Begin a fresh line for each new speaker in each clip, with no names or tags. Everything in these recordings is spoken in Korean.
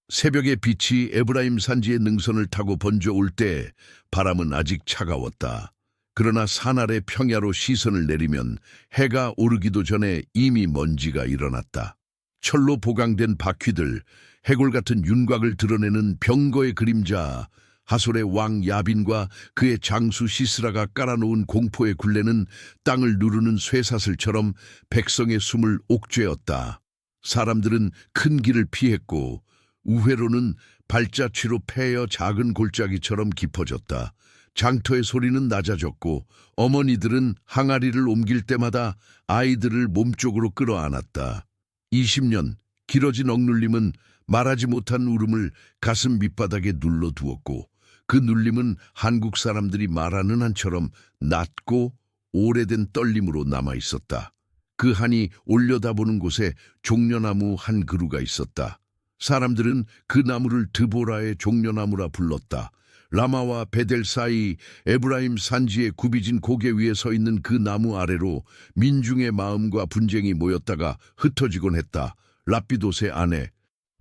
새벽의 빛이 에브라임 산지의 능선을 타고 번져올 때 바람은 아직 차가웠다. 그러나 산 아래 평야로 시선을 내리면 해가 오르기도 전에 이미 먼지가 일어났다. 철로 보강된 바퀴들, 해골 같은 윤곽을 드러내는 병거의 그림자, 하솔의 왕 야빈과 그의 장수 시스라가 깔아놓은 공포의 굴레는 땅을 누르는 쇠사슬처럼 백성의 숨을 옥죄었다. 사람들은 큰 길을 피했고 우회로는 발자취로 패여 작은 골짜기처럼 깊어졌다. 장터의 소리는 낮아졌고 어머니들은 항아리를 옮길 때마다 아이들을 몸쪽으로 끌어안았다. 20년 길어진 억눌림은 말하지 못한 울음을 가슴 밑바닥에 눌러두었고 그 눌림은 한국 사람들이 말하는 한처럼 낮고 오래된 떨림으로 남아있었다. 그 한이 올려다보는 곳에 종려나무 한 그루가 있었다. 사람들은 그 나무를 드보라의 종려나무라 불렀다. 라마와 베델 사이 에브라임 산지의 굽이진 고개 위에 서 있는 그 나무 아래로 민중의 마음과 분쟁이 모였다가 흩어지곤 했다. 라피도세 아내,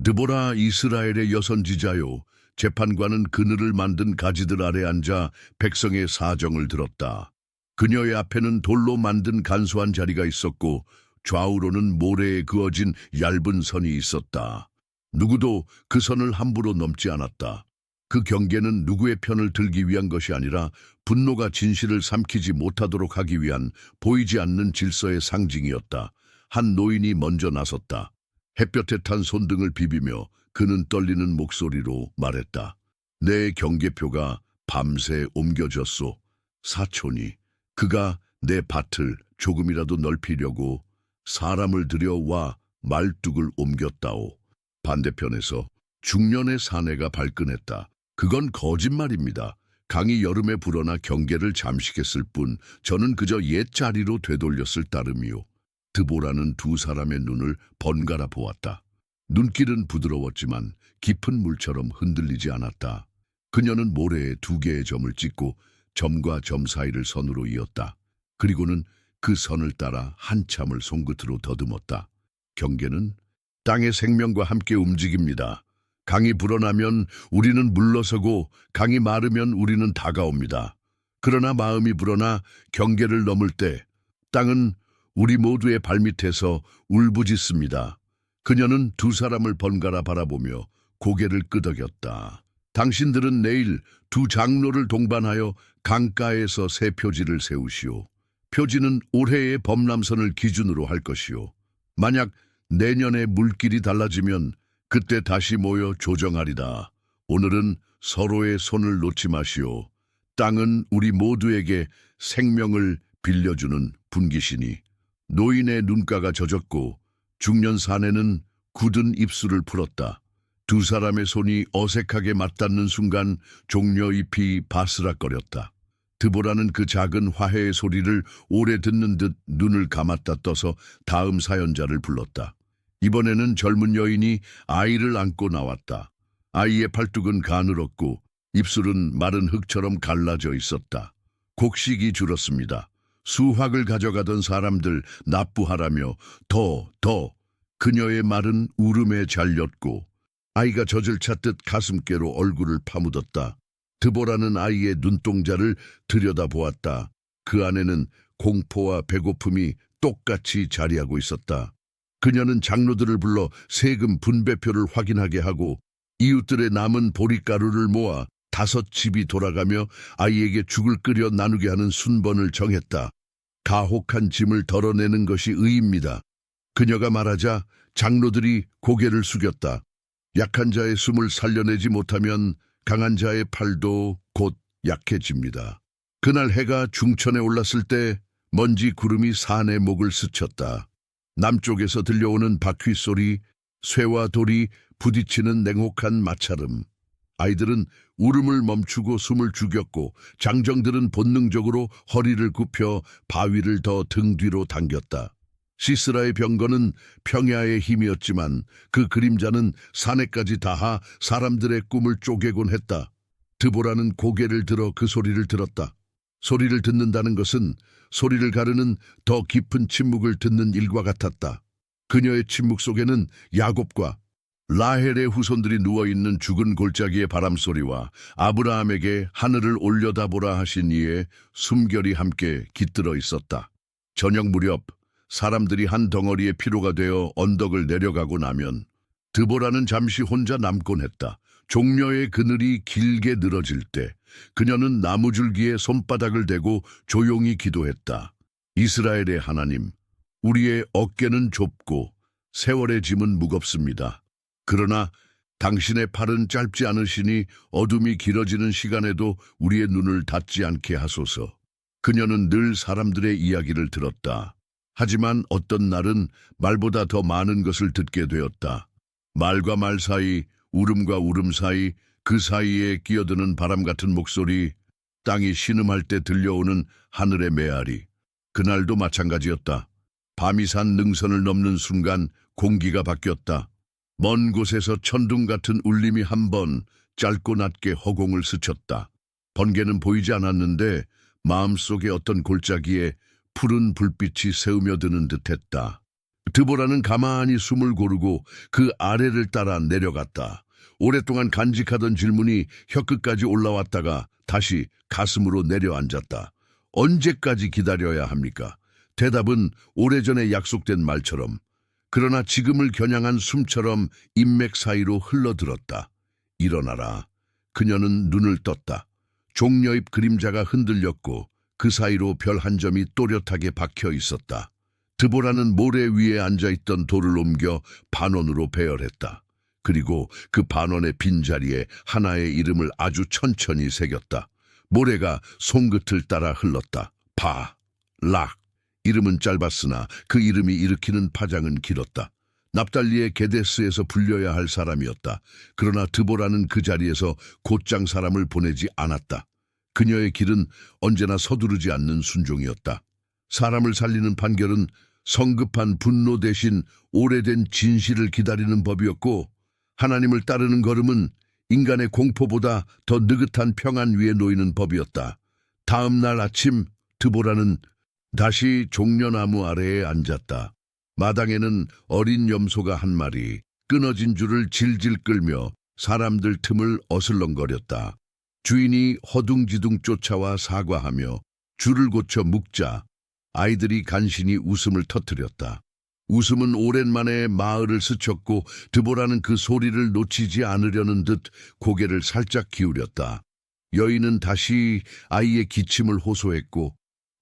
드보라 이스라엘의 여선지자요. 재판관은 그늘을 만든 가지들 아래 앉아 백성의 사정을 들었다. 그녀의 앞에는 돌로 만든 간소한 자리가 있었고 좌우로는 모래에 그어진 얇은 선이 있었다. 누구도 그 선을 함부로 넘지 않았다. 그 경계는 누구의 편을 들기 위한 것이 아니라 분노가 진실을 삼키지 못하도록 하기 위한 보이지 않는 질서의 상징이었다. 한 노인이 먼저 나섰다. 햇볕에 탄 손등을 비비며 그는 떨리는 목소리로 말했다. 내 경계표가 밤새 옮겨졌소. 사촌이 그가 내 밭을 조금이라도 넓히려고 사람을 들여와 말뚝을 옮겼다오. 반대편에서 중년의 사내가 발끈했다. 그건 거짓말입니다. 강이 여름에 불어나 경계를 잠식했을 뿐 저는 그저 옛 자리로 되돌렸을 따름이요. 드보라는 두 사람의 눈을 번갈아 보았다. 눈길은 부드러웠지만 깊은 물처럼 흔들리지 않았다. 그녀는 모래에 두 개의 점을 찍고 점과 점 사이를 선으로 이었다. 그리고는 그 선을 따라 한참을 손끝으로 더듬었다. 경계는 땅의 생명과 함께 움직입니다. 강이 불어나면 우리는 물러서고 강이 마르면 우리는 다가옵니다. 그러나 마음이 불어나 경계를 넘을 때 땅은 우리 모두의 발밑에서 울부짖습니다. 그녀는 두 사람을 번갈아 바라보며 고개를 끄덕였다. 당신들은 내일 두 장로를 동반하여 강가에서 새 표지를 세우시오. 표지는 올해의 범람선을 기준으로 할 것이오. 만약 내년에 물길이 달라지면 그때 다시 모여 조정하리다. 오늘은 서로의 손을 놓지 마시오. 땅은 우리 모두에게 생명을 빌려주는 분기시니. 노인의 눈가가 젖었고 중년 사내는 굳은 입술을 풀었다. 두 사람의 손이 어색하게 맞닿는 순간 종려잎이 바스락거렸다. 드보라는 그 작은 화해의 소리를 오래 듣는 듯 눈을 감았다 떠서 다음 사연자를 불렀다. 이번에는 젊은 여인이 아이를 안고 나왔다. 아이의 팔뚝은 가늘었고 입술은 마른 흙처럼 갈라져 있었다. 곡식이 줄었습니다. 수확을 가져가던 사람들 납부하라며 더 그녀의 말은 울음에 잘렸고 아이가 젖을 찾듯 가슴께로 얼굴을 파묻었다. 드보라는 아이의 눈동자를 들여다보았다. 그 안에는 공포와 배고픔이 똑같이 자리하고 있었다. 그녀는 장로들을 불러 세금 분배표를 확인하게 하고 이웃들의 남은 보릿가루를 모아 5집이 돌아가며 아이에게 죽을 끓여 나누게 하는 순번을 정했다. 가혹한 짐을 덜어내는 것이 의입니다. 그녀가 말하자 장로들이 고개를 숙였다. 약한 자의 숨을 살려내지 못하면 강한 자의 팔도 곧 약해집니다. 그날 해가 중천에 올랐을 때 먼지 구름이 산의 목을 스쳤다. 남쪽에서 들려오는 바퀴 소리, 쇠와 돌이 부딪히는 냉혹한 마찰음. 아이들은 울음을 멈추고 숨을 죽였고 장정들은 본능적으로 허리를 굽혀 바위를 더 등 뒤로 당겼다. 시스라의 병거는 평야의 힘이었지만 그 그림자는 산에까지 닿아 사람들의 꿈을 쪼개곤 했다. 드보라는 고개를 들어 그 소리를 들었다. 소리를 듣는다는 것은 소리를 가르는 더 깊은 침묵을 듣는 일과 같았다. 그녀의 침묵 속에는 야곱과 라헬의 후손들이 누워있는 죽은 골짜기의 바람소리와 아브라함에게 하늘을 올려다보라 하신 이에 숨결이 함께 깃들어 있었다. 저녁 무렵 사람들이 한 덩어리의 피로가 되어 언덕을 내려가고 나면 드보라는 잠시 혼자 남곤 했다. 종려의 그늘이 길게 늘어질 때 그녀는 나무줄기에 손바닥을 대고 조용히 기도했다. 이스라엘의 하나님, 우리의 어깨는 좁고 세월의 짐은 무겁습니다. 그러나 당신의 팔은 짧지 않으시니 어둠이 길어지는 시간에도 우리의 눈을 닫지 않게 하소서. 그녀는 늘 사람들의 이야기를 들었다. 하지만 어떤 날은 말보다 더 많은 것을 듣게 되었다. 말과 말 사이, 울음과 울음 사이, 그 사이에 끼어드는 바람 같은 목소리, 땅이 신음할 때 들려오는 하늘의 메아리. 그날도 마찬가지였다. 밤이 산 능선을 넘는 순간 공기가 바뀌었다. 먼 곳에서 천둥 같은 울림이 한 번 짧고 낮게 허공을 스쳤다. 번개는 보이지 않았는데 마음속에 어떤 골짜기에 푸른 불빛이 새우며드는 듯했다. 드보라는 가만히 숨을 고르고 그 아래를 따라 내려갔다. 오랫동안 간직하던 질문이 혀끝까지 올라왔다가 다시 가슴으로 내려앉았다. 언제까지 기다려야 합니까? 대답은 오래전에 약속된 말처럼, 그러나 지금을 겨냥한 숨처럼 인맥 사이로 흘러들었다. 일어나라. 그녀는 눈을 떴다. 종려잎 그림자가 흔들렸고 그 사이로 별 한 점이 또렷하게 박혀 있었다. 드보라는 모래 위에 앉아있던 돌을 옮겨 반원으로 배열했다. 그리고 그 반원의 빈자리에 하나의 이름을 아주 천천히 새겼다. 모래가 손끝을 따라 흘렀다. 락. 이름은 짧았으나 그 이름이 일으키는 파장은 길었다. 납달리의 게데스에서 불려야 할 사람이었다. 그러나 드보라는 그 자리에서 곧장 사람을 보내지 않았다. 그녀의 길은 언제나 서두르지 않는 순종이었다. 사람을 살리는 판결은 성급한 분노 대신 오래된 진실을 기다리는 법이었고, 하나님을 따르는 걸음은 인간의 공포보다 더 느긋한 평안 위에 놓이는 법이었다. 다음 날 아침 드보라는 다시 종려나무 아래에 앉았다. 마당에는 어린 염소가 한 마리 끊어진 줄을 질질 끌며 사람들 틈을 어슬렁거렸다. 주인이 허둥지둥 쫓아와 사과하며 줄을 고쳐 묶자 아이들이 간신히 웃음을 터뜨렸다. 웃음은 오랜만에 마을을 스쳤고 드보라는 그 소리를 놓치지 않으려는 듯 고개를 살짝 기울였다. 여인은 다시 아이의 기침을 호소했고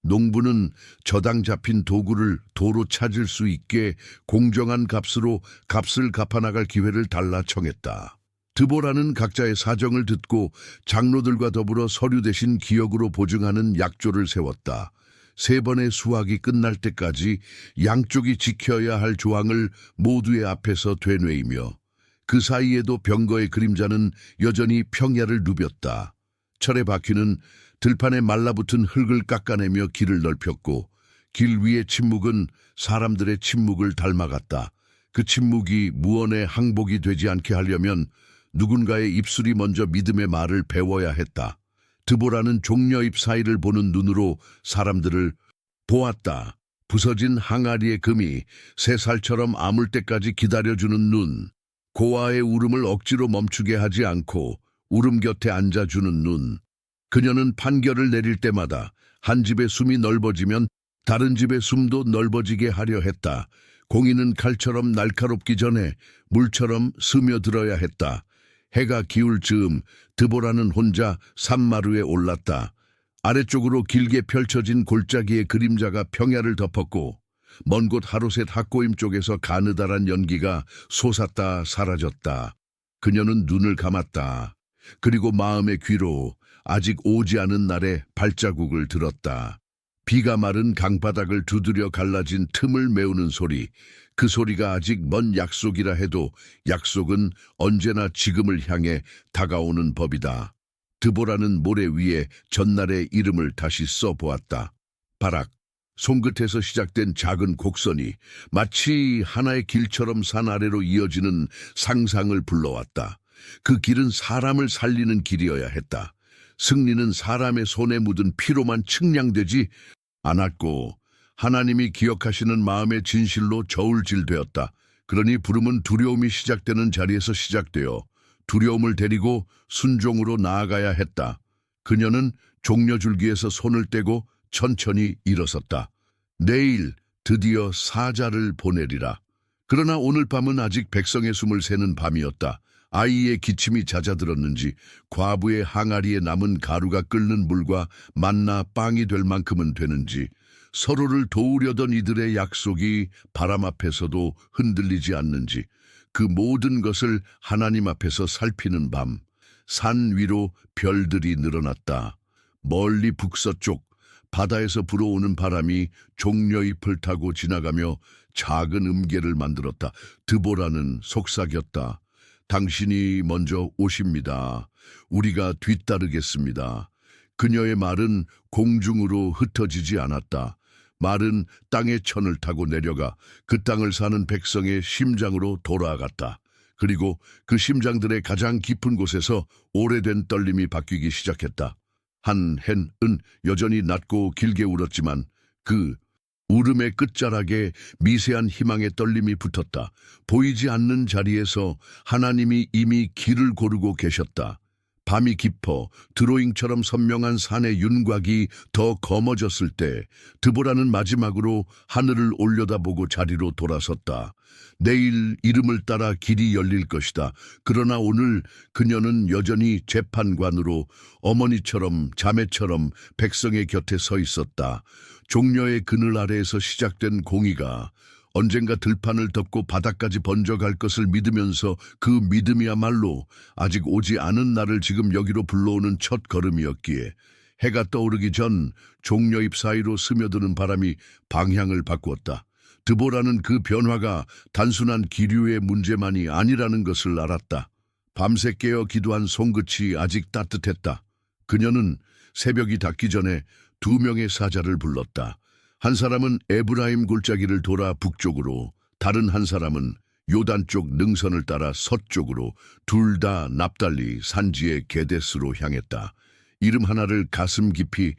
농부는 저당 잡힌 도구를 도로 찾을 수 있게 공정한 값으로 값을 갚아나갈 기회를 달라 청했다. 드보라는 각자의 사정을 듣고 장로들과 더불어 서류 대신 기억으로 보증하는 약조를 세웠다. 3번의 수확이 끝날 때까지 양쪽이 지켜야 할 조항을 모두의 앞에서 되뇌이며 그 사이에도 병거의 그림자는 여전히 평야를 누볐다. 철의 바퀴는 들판에 말라붙은 흙을 깎아내며 길을 넓혔고 길 위의 침묵은 사람들의 침묵을 닮아갔다. 그 침묵이 무언의 항복이 되지 않게 하려면 누군가의 입술이 먼저 믿음의 말을 배워야 했다. 드보라는 종려잎 사이를 보는 눈으로 사람들을 보았다. 부서진 항아리의 금이 3살처럼 아물 때까지 기다려주는 눈, 고아의 울음을 억지로 멈추게 하지 않고 울음 곁에 앉아주는 눈. 그녀는 판결을 내릴 때마다 한 집의 숨이 넓어지면 다른 집의 숨도 넓어지게 하려 했다. 공의는 칼처럼 날카롭기 전에 물처럼 스며들어야 했다. 해가 기울 즈음 드보라는 혼자 산마루에 올랐다. 아래쪽으로 길게 펼쳐진 골짜기의 그림자가 평야를 덮었고 먼 곳 하루셋 학고임 쪽에서 가느다란 연기가 솟았다 사라졌다. 그녀는 눈을 감았다. 그리고 마음의 귀로 아직 오지 않은 날의 발자국을 들었다. 비가 마른 강바닥을 두드려 갈라진 틈을 메우는 소리. 그 소리가 아직 먼 약속이라 해도 약속은 언제나 지금을 향해 다가오는 법이다. 드보라는 모래 위에 전날의 이름을 다시 써보았다. 바락. 손끝에서 시작된 작은 곡선이 마치 하나의 길처럼 산 아래로 이어지는 상상을 불러왔다. 그 길은 사람을 살리는 길이어야 했다. 승리는 사람의 손에 묻은 피로만 측량되지 않았고 하나님이 기억하시는 마음의 진실로 저울질되었다. 그러니 부름은 두려움이 시작되는 자리에서 시작되어 두려움을 데리고 순종으로 나아가야 했다. 그녀는 종려줄기에서 손을 떼고 천천히 일어섰다. 내일 드디어 사자를 보내리라. 그러나 오늘 밤은 아직 백성의 숨을 새는 밤이었다. 아이의 기침이 잦아들었는지 과부의 항아리에 남은 가루가 끓는 물과 만나 빵이 될 만큼은 되는지 서로를 도우려던 이들의 약속이 바람 앞에서도 흔들리지 않는지 그 모든 것을 하나님 앞에서 살피는 밤, 산 위로 별들이 늘어났다. 멀리 북서쪽 바다에서 불어오는 바람이 종려잎을 타고 지나가며 작은 음계를 만들었다. 드보라는 속삭였다. 당신이 먼저 오십니다. 우리가 뒤따르겠습니다. 그녀의 말은 공중으로 흩어지지 않았다. 말은 땅의 천을 타고 내려가 그 땅을 사는 백성의 심장으로 돌아갔다. 그리고 그 심장들의 가장 깊은 곳에서 오래된 떨림이 바뀌기 시작했다. 한 헨은 여전히 낮고 길게 울었지만 그 울음의 끝자락에 미세한 희망의 떨림이 붙었다. 보이지 않는 자리에서 하나님이 이미 길을 고르고 계셨다. 밤이 깊어 드로잉처럼 선명한 산의 윤곽이 더 검어졌을 때 드보라는 마지막으로 하늘을 올려다보고 자리로 돌아섰다. 내일 이름을 따라 길이 열릴 것이다. 그러나 오늘 그녀는 여전히 재판관으로 어머니처럼 자매처럼 백성의 곁에 서 있었다. 종려의 그늘 아래에서 시작된 공의가 언젠가 들판을 덮고 바닥까지 번져갈 것을 믿으면서 그 믿음이야말로 아직 오지 않은 날을 지금 여기로 불러오는 첫 걸음이었기에 해가 떠오르기 전 종려잎 사이로 스며드는 바람이 방향을 바꾸었다. 드보라는 그 변화가 단순한 기류의 문제만이 아니라는 것을 알았다. 밤새 깨어 기도한 손끝이 아직 따뜻했다. 그녀는 새벽이 닿기 전에 2명의 사자를 불렀다. 한 사람은 에브라임 골짜기를 돌아 북쪽으로, 다른 한 사람은 요단 쪽 능선을 따라 서쪽으로, 둘 다 납달리 산지의 게데스로 향했다. 이름 하나를 가슴 깊이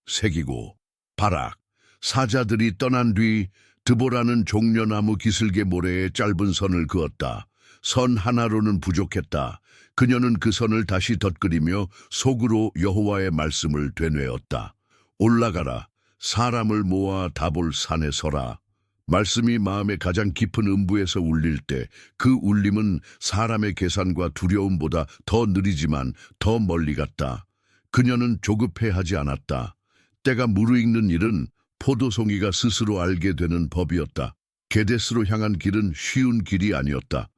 새기고 바락. 사자들이 떠난 뒤 드보라는 종려나무 기슭의 모래에 짧은 선을 그었다. 선 하나로는 부족했다. 그녀는 그 선을 다시 덧그리며 속으로 여호와의 말씀을 되뇌었다. 올라가라. 사람을 모아 다볼 산에 서라. 말씀이 마음의 가장 깊은 음부에서 울릴 때 그 울림은 사람의 계산과 두려움보다 더 느리지만 더 멀리 갔다. 그녀는 조급해하지 않았다. 때가 무르익는 일은 포도송이가 스스로 알게 되는 법이었다. 게데스로 향한 길은 쉬운 길이 아니었다.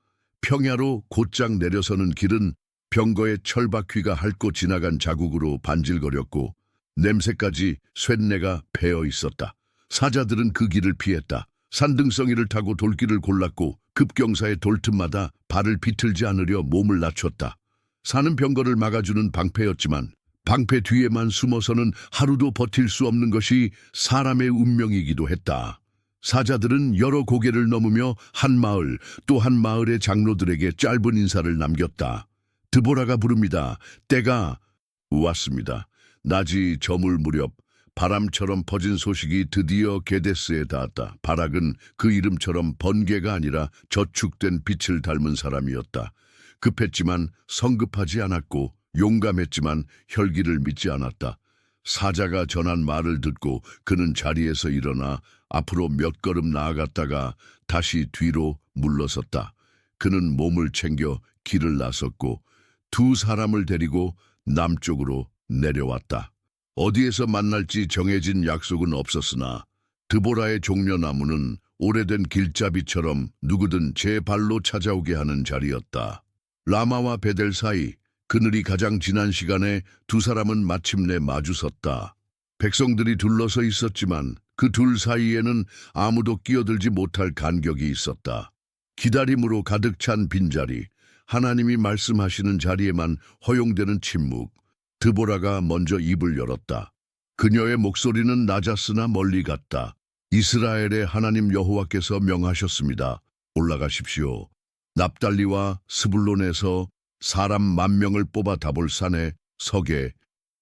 평야로 곧장 내려서는 길은 병거의 철바퀴가 핥고 지나간 자국으로 반질거렸고 냄새까지 쇳내가 배어 있었다. 사자들은 그 길을 피했다. 산등성이를 타고 돌길을 골랐고 급경사의 돌틈마다 발을 비틀지 않으려 몸을 낮췄다. 산은 병거를 막아주는 방패였지만 방패 뒤에만 숨어서는 하루도 버틸 수 없는 것이 사람의 운명이기도 했다. 사자들은 여러 고개를 넘으며 한 마을 또 한 마을의 장로들에게 짧은 인사를 남겼다. 드보라가 부릅니다. 때가 왔습니다. 낮이 저물 무렵 바람처럼 퍼진 소식이 드디어 게데스에 닿았다. 바락은 그 이름처럼 번개가 아니라 저축된 빛을 닮은 사람이었다. 급했지만 성급하지 않았고 용감했지만 혈기를 믿지 않았다. 사자가 전한 말을 듣고 그는 자리에서 일어나 앞으로 몇 걸음 나아갔다가 다시 뒤로 물러섰다. 그는 몸을 챙겨 길을 나섰고 2 사람을 데리고 남쪽으로 내려왔다. 어디에서 만날지 정해진 약속은 없었으나 드보라의 종려나무는 오래된 길잡이처럼 누구든 제 발로 찾아오게 하는 자리였다. 라마와 베델 사이 그늘이 가장 지난 시간에 2 사람은 마침내 마주섰다. 백성들이 둘러서 있었지만 그 둘 사이에는 아무도 끼어들지 못할 간격이 있었다. 기다림으로 가득 찬 빈자리, 하나님이 말씀하시는 자리에만 허용되는 침묵. 드보라가 먼저 입을 열었다. 그녀의 목소리는 낮았으나 멀리 갔다. 이스라엘의 하나님 여호와께서 명하셨습니다. 올라가십시오. 납달리와 스불론에서 사람 10,000명을 뽑아 다볼 산에 서게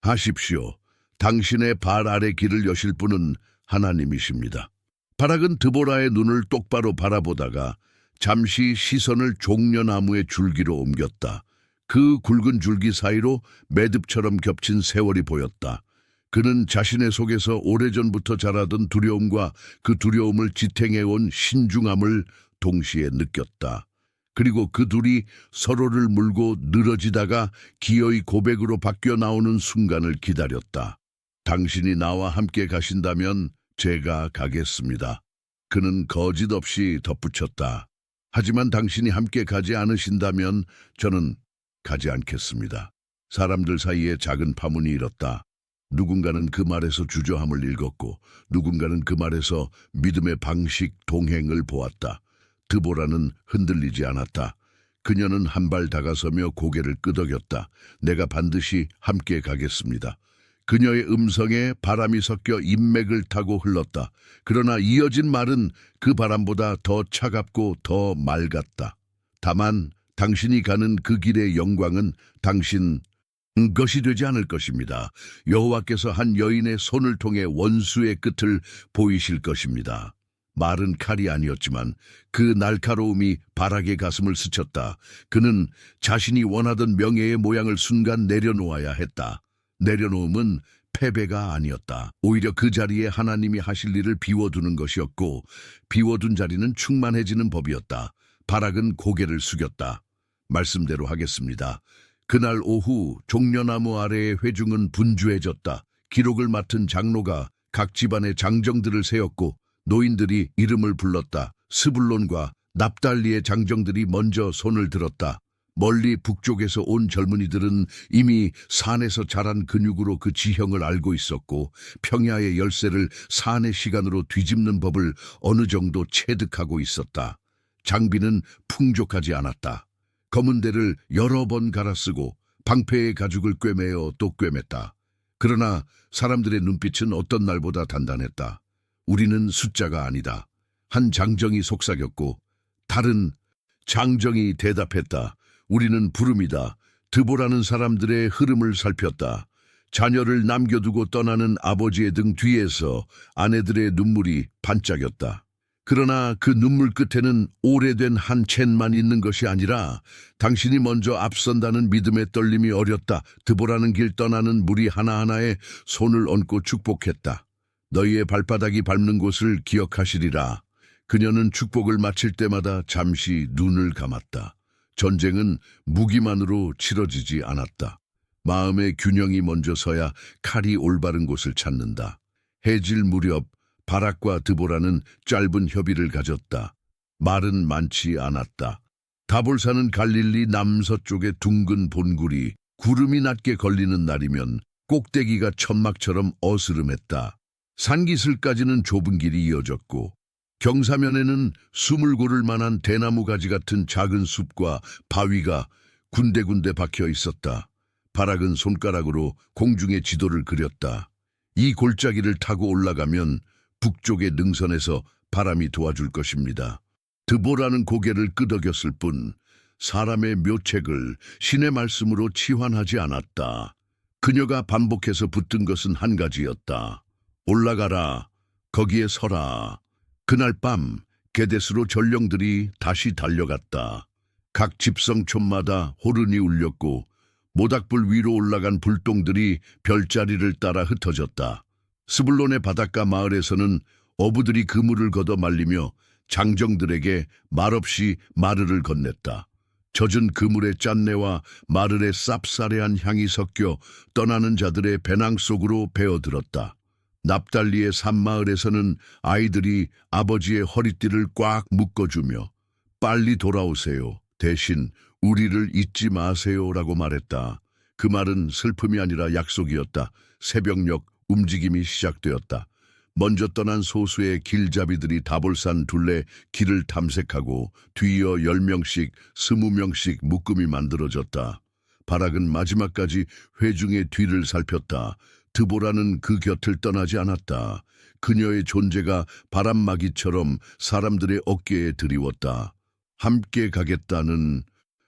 하십시오. 당신의 발 아래 길을 여실 분은 하나님이십니다. 바락은 드보라의 눈을 똑바로 바라보다가 잠시 시선을 종려나무의 줄기로 옮겼다. 그 굵은 줄기 사이로 매듭처럼 겹친 세월이 보였다. 그는 자신의 속에서 오래전부터 자라던 두려움과 그 두려움을 지탱해온 신중함을 동시에 느꼈다. 그리고 그 둘이 서로를 물고 늘어지다가 기어이 고백으로 바뀌어 나오는 순간을 기다렸다. 당신이 나와 함께 가신다면 제가 가겠습니다. 그는 거짓 없이 덧붙였다. 하지만 당신이 함께 가지 않으신다면 저는 가지 않겠습니다. 사람들 사이에 작은 파문이 일었다. 누군가는 그 말에서 주저함을 읽었고 누군가는 그 말에서 믿음의 방식 동행을 보았다. 드보라는 흔들리지 않았다. 그녀는 한 발 다가서며 고개를 끄덕였다. 내가 반드시 함께 가겠습니다. 그녀의 음성에 바람이 섞여 인맥을 타고 흘렀다. 그러나 이어진 말은 그 바람보다 더 차갑고 더 맑았다. 다만 당신이 가는 그 길의 영광은 당신 것이 되지 않을 것입니다. 여호와께서 한 여인의 손을 통해 원수의 끝을 보이실 것입니다. 말은 칼이 아니었지만 그 날카로움이 바락의 가슴을 스쳤다. 그는 자신이 원하던 명예의 모양을 순간 내려놓아야 했다. 내려놓음은 패배가 아니었다. 오히려 그 자리에 하나님이 하실 일을 비워두는 것이었고 비워둔 자리는 충만해지는 법이었다. 바락은 고개를 숙였다. 말씀대로 하겠습니다. 그날 오후 종려나무 아래의 회중은 분주해졌다. 기록을 맡은 장로가 각 집안의 장정들을 세웠고 노인들이 이름을 불렀다. 스불론과 납달리의 장정들이 먼저 손을 들었다. 멀리 북쪽에서 온 젊은이들은 이미 산에서 자란 근육으로 그 지형을 알고 있었고 평야의 열쇠를 산의 시간으로 뒤집는 법을 어느 정도 체득하고 있었다. 장비는 풍족하지 않았다. 검은 대를 여러 번 갈아쓰고 방패의 가죽을 꿰매어 또 꿰맸다. 그러나 사람들의 눈빛은 어떤 날보다 단단했다. 우리는 숫자가 아니다. 한 장정이 속삭였고 다른 장정이 대답했다. 우리는 부름이다. 드보라는 사람들의 흐름을 살폈다. 자녀를 남겨두고 떠나는 아버지의 등 뒤에서 아내들의 눈물이 반짝였다. 그러나 그 눈물 끝에는 오래된 한 챗만 있는 것이 아니라 당신이 먼저 앞선다는 믿음의 떨림이 어렸다. 드보라는 길 떠나는 무리 하나하나에 손을 얹고 축복했다. 너희의 발바닥이 밟는 곳을 기억하시리라. 그녀는 축복을 마칠 때마다 잠시 눈을 감았다. 전쟁은 무기만으로 치러지지 않았다. 마음의 균형이 먼저 서야 칼이 올바른 곳을 찾는다. 해질 무렵 바락과 드보라는 짧은 협의를 가졌다. 말은 많지 않았다. 다볼사는 갈릴리 남서쪽의 둥근 본굴이 구름이 낮게 걸리는 날이면 꼭대기가 천막처럼 어스름했다. 산기슭까지는 좁은 길이 이어졌고 경사면에는 숨을 고를 만한 대나무 가지 같은 작은 숲과 바위가 군데군데 박혀 있었다. 바락은 손가락으로 공중의 지도를 그렸다. 이 골짜기를 타고 올라가면 북쪽의 능선에서 바람이 도와줄 것입니다. 드보라는 고개를 끄덕였을 뿐 사람의 묘책을 신의 말씀으로 치환하지 않았다. 그녀가 반복해서 붙든 것은 한 가지였다. 올라가라. 거기에 서라. 그날 밤 게데스로 전령들이 다시 달려갔다. 각 집성촌마다 호른이 울렸고 모닥불 위로 올라간 불똥들이 별자리를 따라 흩어졌다. 스불론의 바닷가 마을에서는 어부들이 그물을 걷어 말리며 장정들에게 말없이 마르를 건넸다. 젖은 그물의 짠내와 마르의 쌉싸래한 향이 섞여 떠나는 자들의 배낭 속으로 배어들었다. 납달리의 산마을에서는 아이들이 아버지의 허리띠를 꽉 묶어주며 빨리 돌아오세요. 대신 우리를 잊지 마세요라고 말했다. 그 말은 슬픔이 아니라 약속이었다. 새벽녘 움직임이 시작되었다. 먼저 떠난 소수의 길잡이들이 다볼산 둘레 길을 탐색하고 뒤이어 10명씩 20명씩 묶음이 만들어졌다. 바락은 마지막까지 회중의 뒤를 살폈다. 드보라는 그 곁을 떠나지 않았다. 그녀의 존재가 바람막이처럼 사람들의 어깨에 드리웠다. 함께 가겠다는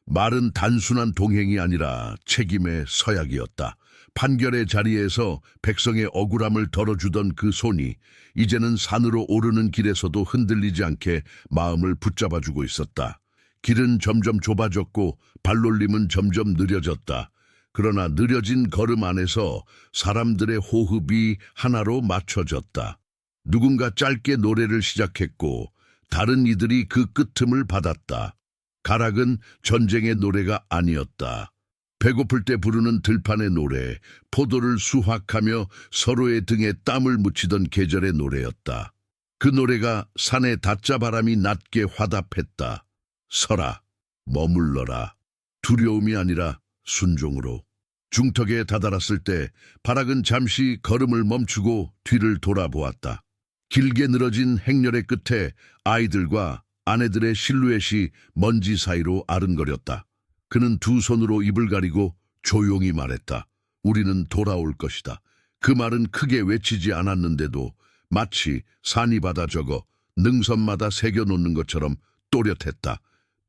말은 단순한 동행이 아니라 책임의 서약이었다. 판결의 자리에서 백성의 억울함을 덜어주던 그 손이 이제는 산으로 오르는 길에서도 흔들리지 않게 마음을 붙잡아주고 있었다. 길은 점점 좁아졌고 발놀림은 점점 느려졌다. 그러나 느려진 걸음 안에서 사람들의 호흡이 하나로 맞춰졌다. 누군가 짧게 노래를 시작했고 다른 이들이 그 끄트을 받았다. 가락은 전쟁의 노래가 아니었다. 배고플 때 부르는 들판의 노래, 포도를 수확하며 서로의 등에 땀을 묻히던 계절의 노래였다. 그 노래가 산의 다짜 바람이 낮게 화답했다. 서라, 머물러라. 두려움이 아니라 순종으로. 중턱에 다다랐을 때 바락은 잠시 걸음을 멈추고 뒤를 돌아보았다. 길게 늘어진 행렬의 끝에 아이들과 아내들의 실루엣이 먼지 사이로 아른거렸다. 그는 두 손으로 입을 가리고 조용히 말했다. 우리는 돌아올 것이다. 그 말은 크게 외치지 않았는데도 마치 산이 받아 적어 능선마다 새겨놓는 것처럼 또렷했다.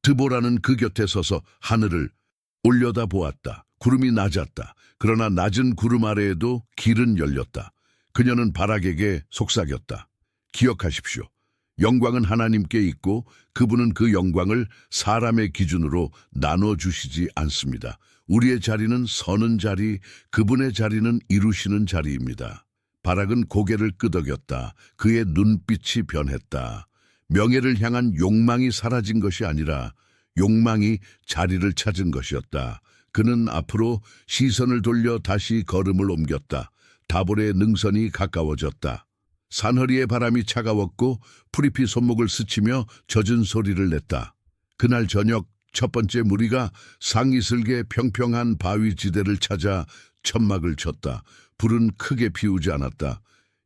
드보라는 그 곁에 서서 하늘을 올려다 보았다. 구름이 낮았다. 그러나 낮은 구름 아래에도 길은 열렸다. 그녀는 바락에게 속삭였다. 기억하십시오. 영광은 하나님께 있고 그분은 그 영광을 사람의 기준으로 나눠주시지 않습니다. 우리의 자리는 서는 자리, 그분의 자리는 이루시는 자리입니다. 바락은 고개를 끄덕였다. 그의 눈빛이 변했다. 명예를 향한 욕망이 사라진 것이 아니라 욕망이 자리를 찾은 것이었다. 그는 앞으로 시선을 돌려 다시 걸음을 옮겼다. 다볼의 능선이 가까워졌다. 산허리의 바람이 차가웠고 풀잎이 손목을 스치며 젖은 소리를 냈다. 그날 저녁 첫 번째 무리가 상이슬게 평평한 바위지대를 찾아 천막을 쳤다. 불은 크게 피우지 않았다.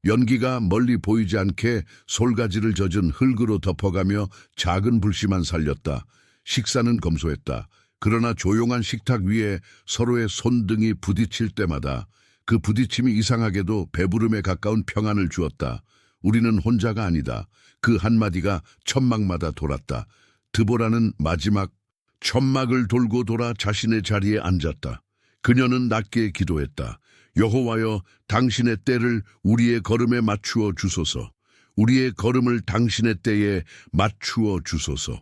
연기가 멀리 보이지 않게 솔가지를 젖은 흙으로 덮어가며 작은 불씨만 살렸다. 식사는 검소했다. 그러나 조용한 식탁 위에 서로의 손등이 부딪힐 때마다 그 부딪힘이 이상하게도 배부름에 가까운 평안을 주었다. 우리는 혼자가 아니다. 그 한마디가 천막마다 돌았다. 드보라는 마지막 천막을 돌고 돌아 자신의 자리에 앉았다. 그녀는 낮게 기도했다. 여호와여, 당신의 때를 우리의 걸음에 맞추어 주소서. 우리의 걸음을 당신의 때에 맞추어 주소서.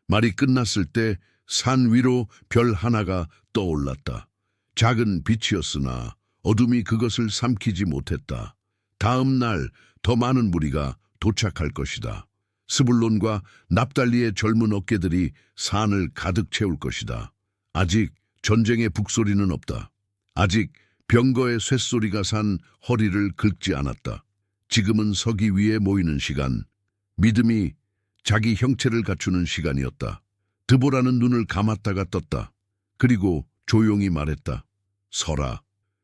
말이 끝났을 때 산 위로 별 하나가 떠올랐다. 작은 빛이었으나 어둠이 그것을 삼키지 못했다. 다음 날 더 많은 무리가 도착할 것이다. 스불론과 납달리의 젊은 어깨들이 산을 가득 채울 것이다. 아직 전쟁의 북소리는 없다. 아직 병거의 쇳소리가 산 허리를 긁지 않았다. 지금은 서기 위에 모이는 시간, 믿음이 자기 형체를 갖추는 시간이었다. 드보라는 눈을 감았다가 떴다. 그리고 조용히 말했다. 서라.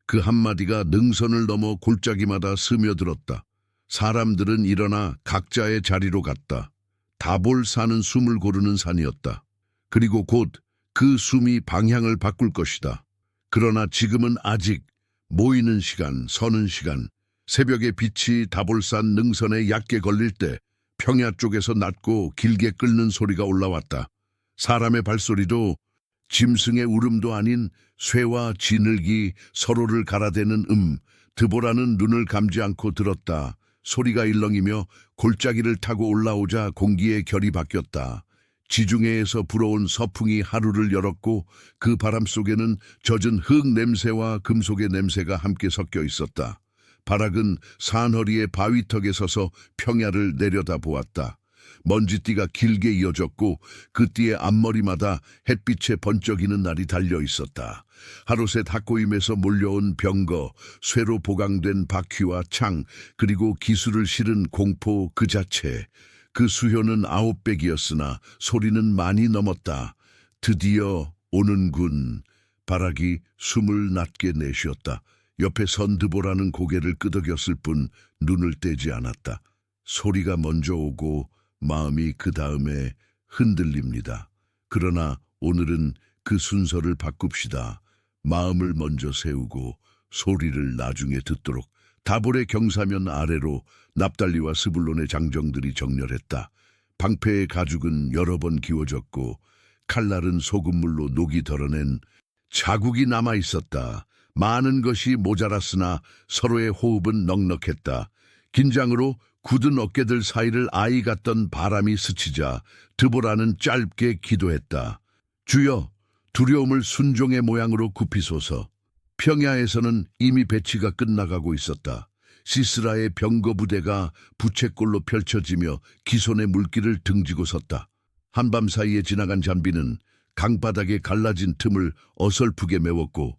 그 한마디가 능선을 넘어 골짜기마다 스며들었다. 사람들은 일어나 각자의 자리로 갔다. 다볼 산은 숨을 고르는 산이었다. 그리고 곧 그 숨이 방향을 바꿀 것이다. 그러나 지금은 아직 모이는 시간, 서는 시간, 새벽의 빛이 다볼산 능선에 얕게 걸릴 때 평야 쪽에서 낮고 길게 끓는 소리가 올라왔다. 사람의 발소리도 짐승의 울음도 아닌 쇠와 지늘기 서로를 갈아대는 드보라는 눈을 감지 않고 들었다. 소리가 일렁이며 골짜기를 타고 올라오자 공기의 결이 바뀌었다. 지중해에서 불어온 서풍이 하루를 열었고 그 바람 속에는 젖은 흙 냄새와 금속의 냄새가 함께 섞여 있었다. 바락은 산허리의 바위턱에 서서 평야를 내려다보았다. 먼지띠가 길게 이어졌고 그 띠의 앞머리마다 햇빛에 번쩍이는 날이 달려 있었다. 하루새 닭고임에서 몰려온 병거, 쇠로 보강된 바퀴와 창, 그리고 기술을 실은 공포 그 자체. 그 수효는 900이었으나 소리는 많이 넘었다. 드디어 오는군. 바락이 숨을 낮게 내쉬었다. 옆에 선 드보라는 고개를 끄덕였을 뿐 눈을 떼지 않았다. 소리가 먼저 오고 마음이 그 다음에 흔들립니다. 그러나 오늘은 그 순서를 바꿉시다. 마음을 먼저 세우고 소리를 나중에 듣도록. 다볼의 경사면 아래로 납달리와 스불론의 장정들이 정렬했다. 방패의 가죽은 여러 번 기워졌고 칼날은 소금물로 녹이 덜어낸 자국이 남아 있었다. 많은 것이 모자랐으나 서로의 호흡은 넉넉했다. 긴장으로 굳은 어깨들 사이를 아이 같던 바람이 스치자 드보라는 짧게 기도했다. 주여, 두려움을 순종의 모양으로 굽히소서. 평야에서는 이미 배치가 끝나가고 있었다. 시스라의 병거 부대가 부채꼴로 펼쳐지며 기손의 물길을 등지고 섰다. 한밤 사이에 지나간 잔비는 강바닥에 갈라진 틈을 어설프게 메웠고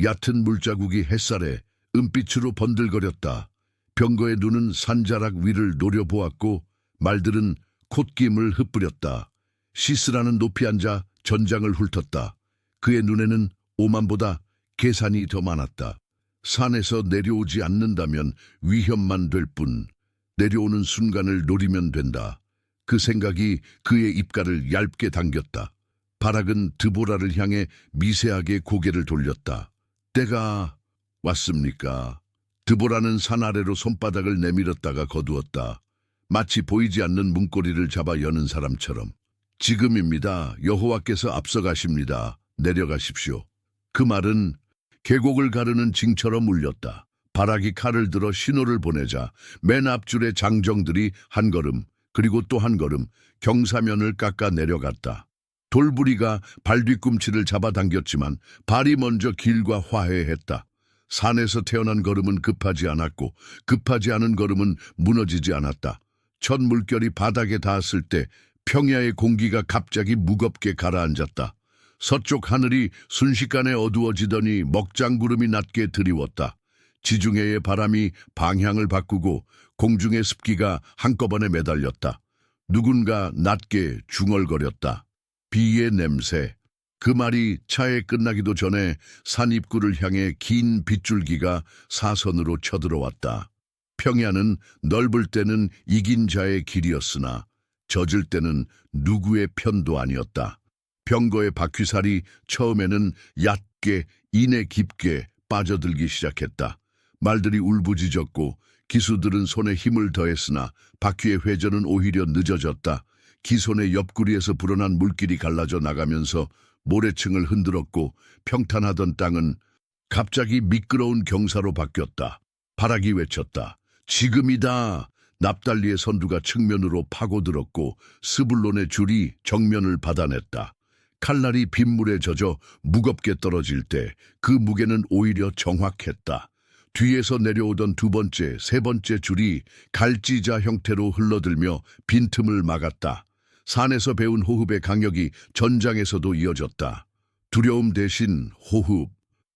얕은 물자국이 햇살에 은빛으로 번들거렸다. 병거의 눈은 산자락 위를 노려보았고 말들은 콧김을 흩뿌렸다. 시스라는 높이 앉아 전장을 훑었다. 그의 눈에는 오만보다 계산이 더 많았다. 산에서 내려오지 않는다면 위험만 될 뿐, 내려오는 순간을 노리면 된다. 그 생각이 그의 입가를 얇게 당겼다. 바락은 드보라를 향해 미세하게 고개를 돌렸다. 때가 왔습니까? 드보라는 산 아래로 손바닥을 내밀었다가 거두었다. 마치 보이지 않는 문고리를 잡아 여는 사람처럼. 지금입니다. 여호와께서 앞서가십니다. 내려가십시오. 그 말은 계곡을 가르는 징처럼 울렸다. 바락이 칼을 들어 신호를 보내자 맨 앞줄의 장정들이 한 걸음 그리고 또 한 걸음 경사면을 깎아 내려갔다. 돌부리가 발뒤꿈치를 잡아당겼지만 발이 먼저 길과 화해했다. 산에서 태어난 걸음은 급하지 않았고 급하지 않은 걸음은 무너지지 않았다. 첫 물결이 바닥에 닿았을 때 평야의 공기가 갑자기 무겁게 가라앉았다. 서쪽 하늘이 순식간에 어두워지더니 먹장구름이 낮게 드리웠다. 지중해의 바람이 방향을 바꾸고 공중의 습기가 한꺼번에 매달렸다. 누군가 낮게 중얼거렸다. 비의 냄새. 그 말이 차에 끝나기도 전에 산 입구를 향해 긴 빗줄기가 사선으로 쳐들어왔다. 평야는 넓을 때는 이긴 자의 길이었으나 젖을 때는 누구의 편도 아니었다. 병거의 바퀴살이 처음에는 얕게 이내 깊게 빠져들기 시작했다. 말들이 울부짖었고 기수들은 손에 힘을 더했으나 바퀴의 회전은 오히려 늦어졌다. 기손의 옆구리에서 불어난 물길이 갈라져 나가면서 모래층을 흔들었고 평탄하던 땅은 갑자기 미끄러운 경사로 바뀌었다. 바락이 외쳤다. 지금이다. 납달리의 선두가 측면으로 파고들었고 스불론의 줄이 정면을 받아냈다. 칼날이 빗물에 젖어 무겁게 떨어질 때 그 무게는 오히려 정확했다. 뒤에서 내려오던 두 번째, 세 번째 줄이 갈지자 형태로 흘러들며 빈틈을 막았다. 산에서 배운 호흡의 강력이 전장에서도 이어졌다. 두려움 대신 호흡.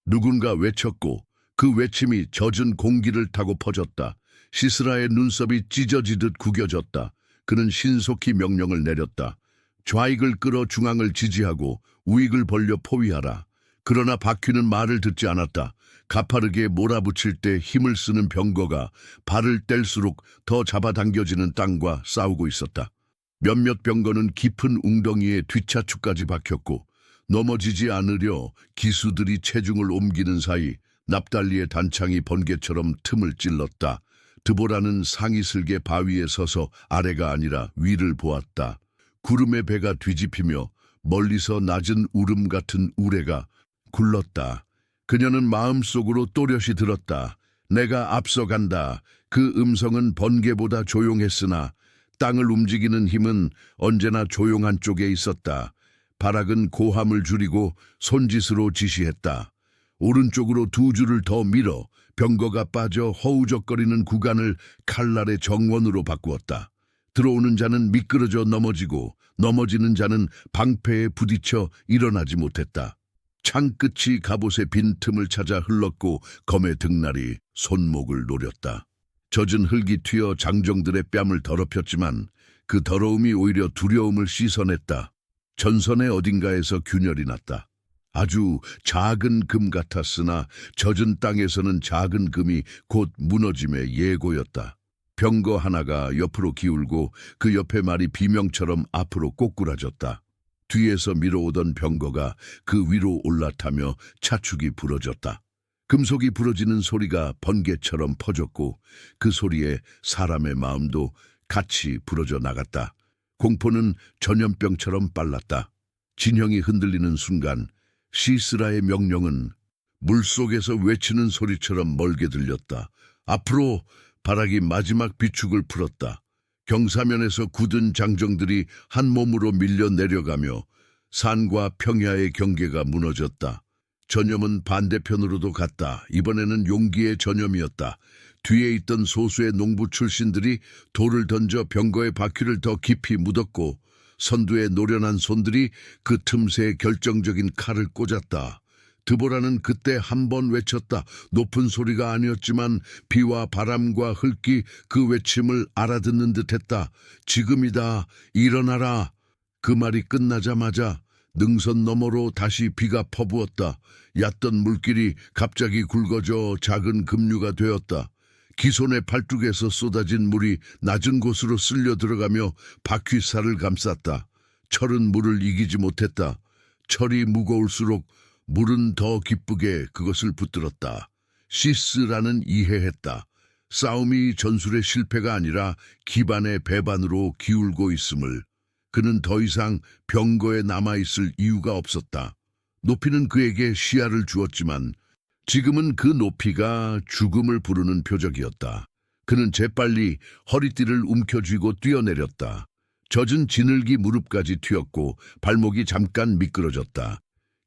누군가 외쳤고 그 외침이 젖은 공기를 타고 퍼졌다. 시스라의 눈썹이 찢어지듯 구겨졌다. 그는 신속히 명령을 내렸다. 좌익을 끌어 중앙을 지지하고 우익을 벌려 포위하라. 그러나 바퀴는 말을 듣지 않았다. 가파르게 몰아붙일 때 힘을 쓰는 병거가 발을 뗄수록 더 잡아당겨지는 땅과 싸우고 있었다. 몇몇 병거는 깊은 웅덩이에 뒷차축까지 박혔고 넘어지지 않으려 기수들이 체중을 옮기는 사이 납달리의 단창이 번개처럼 틈을 찔렀다. 드보라는 상이슬게 바위에 서서 아래가 아니라 위를 보았다. 구름의 배가 뒤집히며 멀리서 낮은 울음 같은 우레가 굴렀다. 그녀는 마음속으로 또렷이 들었다. 내가 앞서간다. 그 음성은 번개보다 조용했으나 땅을 움직이는 힘은 언제나 조용한 쪽에 있었다. 바락은 고함을 줄이고 손짓으로 지시했다. 오른쪽으로 두 줄을 더 밀어 병거가 빠져 허우적거리는 구간을 칼날의 정원으로 바꾸었다. 들어오는 자는 미끄러져 넘어지고 넘어지는 자는 방패에 부딪혀 일어나지 못했다. 창끝이 갑옷의 빈틈을 찾아 흘렀고 검의 등날이 손목을 노렸다. 젖은 흙이 튀어 장정들의 뺨을 더럽혔지만 그 더러움이 오히려 두려움을 씻어냈다. 전선의 어딘가에서 균열이 났다. 아주 작은 금 같았으나 젖은 땅에서는 작은 금이 곧 무너짐의 예고였다. 병거 하나가 옆으로 기울고 그 옆에 말이 비명처럼 앞으로 꼬꾸라졌다. 뒤에서 밀어오던 병거가 그 위로 올라타며 차축이 부러졌다. 금속이 부러지는 소리가 번개처럼 퍼졌고 그 소리에 사람의 마음도 같이 부러져 나갔다. 공포는 전염병처럼 빨랐다. 진형이 흔들리는 순간 시스라의 명령은 물속에서 외치는 소리처럼 멀게 들렸다. 앞으로 바락이 마지막 비축을 풀었다. 경사면에서 굳은 장정들이 한 몸으로 밀려 내려가며 산과 평야의 경계가 무너졌다. 전염은 반대편으로도 갔다. 이번에는 용기의 전염이었다. 뒤에 있던 소수의 농부 출신들이 돌을 던져 병거의 바퀴를 더 깊이 묻었고 선두의 노련한 손들이 그 틈새에 결정적인 칼을 꽂았다. 드보라는 그때 한 번 외쳤다. 높은 소리가 아니었지만 비와 바람과 흙이 그 외침을 알아듣는 듯했다. 지금이다. 일어나라. 그 말이 끝나자마자 능선 너머로 다시 비가 퍼부었다. 얕던 물길이 갑자기 굵어져 작은 급류가 되었다. 기손의 팔뚝에서 쏟아진 물이 낮은 곳으로 쓸려 들어가며 바퀴살을 감쌌다. 철은 물을 이기지 못했다. 철이 무거울수록 물은 더 기쁘게 그것을 붙들었다. 시스라는 이해했다. 싸움이 전술의 실패가 아니라 기반의 배반으로 기울고 있음을. 그는 더 이상 병거에 남아있을 이유가 없었다. 높이는 그에게 시야를 주었지만 지금은 그 높이가 죽음을 부르는 표적이었다. 그는 재빨리 허리띠를 움켜쥐고 뛰어내렸다. 젖은 지늘기 무릎까지 튀었고 발목이 잠깐 미끄러졌다.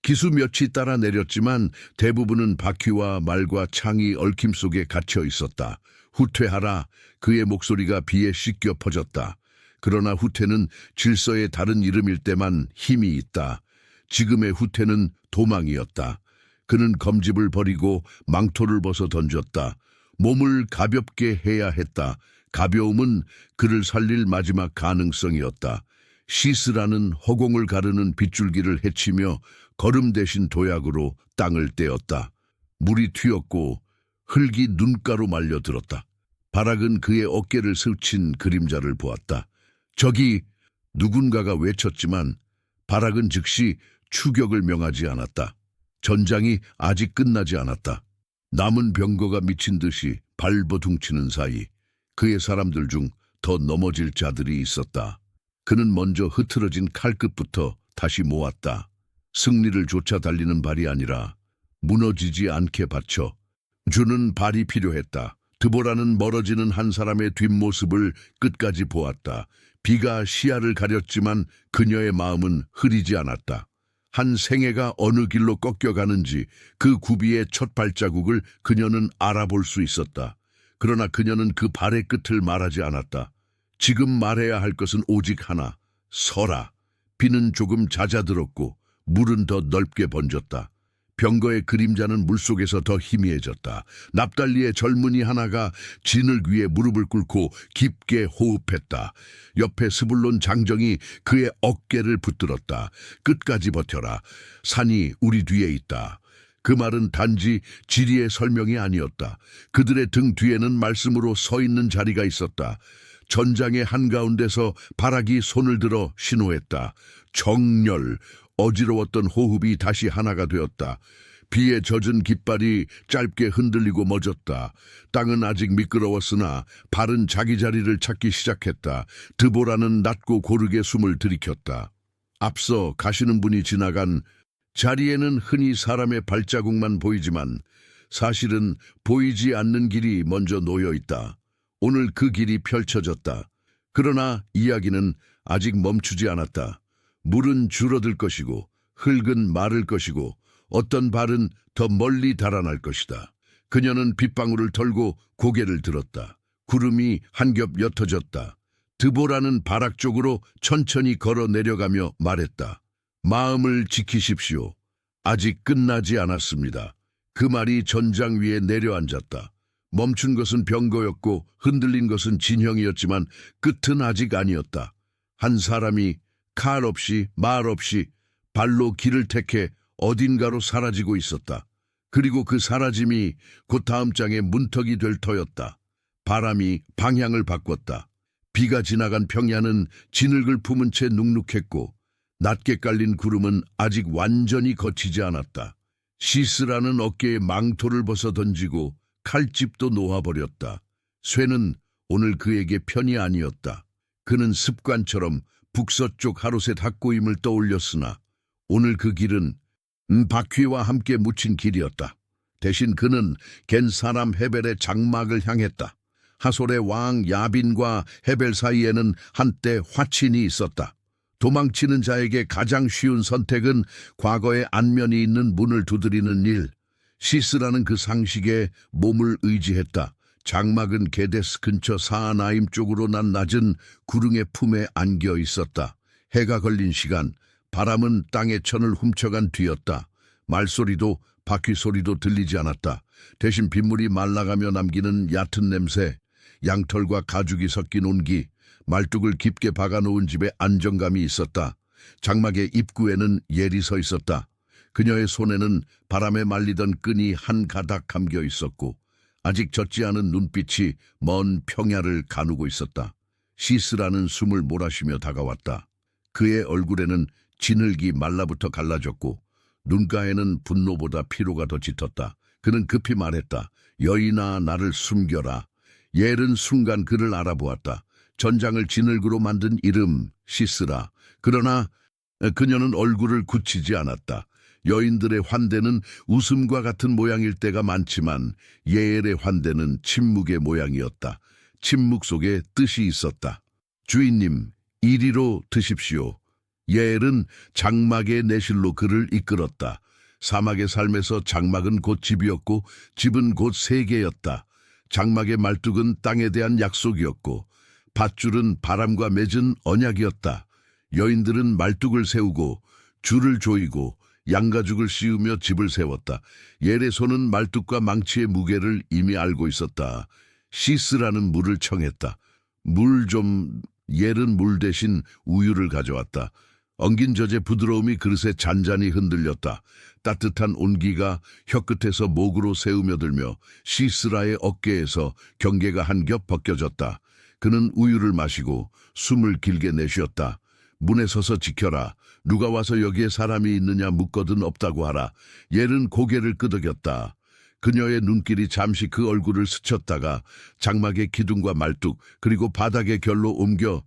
기수 몇이 따라 내렸지만 대부분은 바퀴와 말과 창이 얽힘 속에 갇혀 있었다. 후퇴하라. 그의 목소리가 비에 씻겨 퍼졌다. 그러나 후퇴는 질서의 다른 이름일 때만 힘이 있다. 지금의 후퇴는 도망이었다. 그는 검집을 버리고 망토를 벗어 던졌다. 몸을 가볍게 해야 했다. 가벼움은 그를 살릴 마지막 가능성이었다. 시스라는 허공을 가르는 빗줄기를 헤치며 걸음 대신 도약으로 땅을 떼었다. 물이 튀었고 흙이 눈가로 말려들었다. 바락은 그의 어깨를 스친 그림자를 보았다. 저기 누군가가 외쳤지만 바락은 즉시 추격을 명하지 않았다. 전장이 아직 끝나지 않았다. 남은 병거가 미친 듯이 발버둥치는 사이 그의 사람들 중 더 넘어질 자들이 있었다. 그는 먼저 흐트러진 칼끝부터 다시 모았다. 승리를 쫓아 달리는 발이 아니라 무너지지 않게 받쳐 주는 발이 필요했다. 드보라는 멀어지는 한 사람의 뒷모습을 끝까지 보았다. 비가 시야를 가렸지만 그녀의 마음은 흐리지 않았다. 한 생애가 어느 길로 꺾여가는지 그 구비의 첫 발자국을 그녀는 알아볼 수 있었다. 그러나 그녀는 그 발의 끝을 말하지 않았다. 지금 말해야 할 것은 오직 하나. 서라. 비는 조금 잦아들었고 물은 더 넓게 번졌다. 병거의 그림자는 물속에서 더 희미해졌다. 납달리의 젊은이 하나가 진을 위에 무릎을 꿇고 깊게 호흡했다. 옆에 스불론 장정이 그의 어깨를 붙들었다. 끝까지 버텨라. 산이 우리 뒤에 있다. 그 말은 단지 지리의 설명이 아니었다. 그들의 등 뒤에는 말씀으로 서 있는 자리가 있었다. 전장의 한가운데서 바락이 손을 들어 신호했다. 정렬. 어지러웠던 호흡이 다시 하나가 되었다. 비에 젖은 깃발이 짧게 흔들리고 멎었다. 땅은 아직 미끄러웠으나 발은 자기 자리를 찾기 시작했다. 드보라는 낮고 고르게 숨을 들이켰다. 앞서 가시는 분이 지나간 자리에는 흔히 사람의 발자국만 보이지만 사실은 보이지 않는 길이 먼저 놓여 있다. 오늘 그 길이 펼쳐졌다. 그러나 이야기는 아직 멈추지 않았다. 물은 줄어들 것이고 흙은 마를 것이고 어떤 발은 더 멀리 달아날 것이다. 그녀는 빗방울을 털고 고개를 들었다. 구름이 한 겹 옅어졌다. 드보라는 바락 쪽으로 천천히 걸어 내려가며 말했다. 마음을 지키십시오. 아직 끝나지 않았습니다. 그 말이 전장 위에 내려앉았다. 멈춘 것은 병거였고 흔들린 것은 진형이었지만 끝은 아직 아니었다. 한 사람이 칼 없이 말 없이 발로 길을 택해 어딘가로 사라지고 있었다. 그리고 그 사라짐이 곧 다음 장의 문턱이 될 터였다. 바람이 방향을 바꿨다. 비가 지나간 평야는 진흙을 품은 채 눅눅했고 낮게 깔린 구름은 아직 완전히 걷히지 않았다. 시스라는 어깨에 망토를 벗어 던지고 칼집도 놓아버렸다. 쇠는 오늘 그에게 편이 아니었다. 그는 습관처럼 북서쪽 하루셋 학고임을 떠올렸으나 오늘 그 길은 바퀴와 함께 묻힌 길이었다. 대신 그는 겐 사람 헤벨의 장막을 향했다. 하솔의 왕 야빈과 헤벨 사이에는 한때 화친이 있었다. 도망치는 자에게 가장 쉬운 선택은 과거의 안면이 있는 문을 두드리는 일. 시스라는 그 상식에 몸을 의지했다. 장막은 게데스 근처 사하나임 쪽으로 난 낮은 구릉의 품에 안겨 있었다. 해가 걸린 시간, 바람은 땅의 천을 훔쳐간 뒤였다. 말소리도 바퀴 소리도 들리지 않았다. 대신 빗물이 말라가며 남기는 얕은 냄새, 양털과 가죽이 섞인 온기, 말뚝을 깊게 박아놓은 집에 안정감이 있었다. 장막의 입구에는 예리 서 있었다. 그녀의 손에는 바람에 말리던 끈이 한 가닥 감겨 있었고 아직 젖지 않은 눈빛이 먼 평야를 가누고 있었다. 시스라는 숨을 몰아쉬며 다가왔다. 그의 얼굴에는 진흙이 말라붙어 갈라졌고 눈가에는 분노보다 피로가 더 짙었다. 그는 급히 말했다. 여인아, 나를 숨겨라. 옐은 순간 그를 알아보았다. 전장을 진흙으로 만든 이름 시스라. 그러나 그녀는 얼굴을 굳히지 않았다. 여인들의 환대는 웃음과 같은 모양일 때가 많지만 예엘의 환대는 침묵의 모양이었다. 침묵 속에 뜻이 있었다. 주인님, 이리로 드십시오. 예엘은 장막의 내실로 그를 이끌었다. 사막의 삶에서 장막은 곧 집이었고 집은 곧 세계였다. 장막의 말뚝은 땅에 대한 약속이었고 밧줄은 바람과 맺은 언약이었다. 여인들은 말뚝을 세우고 줄을 조이고 양가죽을 씌우며 집을 세웠다. 예엘의 손은 말뚝과 망치의 무게를 이미 알고 있었다. 시스라는 물을 청했다. 예엘은 물 대신 우유를 가져왔다. 엉긴 젖의 부드러움이 그릇에 잔잔히 흔들렸다. 따뜻한 온기가 혀끝에서 목으로 새우며들며 시스라의 어깨에서 경계가 한 겹 벗겨졌다. 그는 우유를 마시고 숨을 길게 내쉬었다. 문에 서서 지켜라. 누가 와서 여기에 사람이 있느냐 묻거든 없다고 하라. 예엘은 고개를 끄덕였다. 그녀의 눈길이 잠시 그 얼굴을 스쳤다가 장막의 기둥과 말뚝 그리고 바닥의 결로 옮겨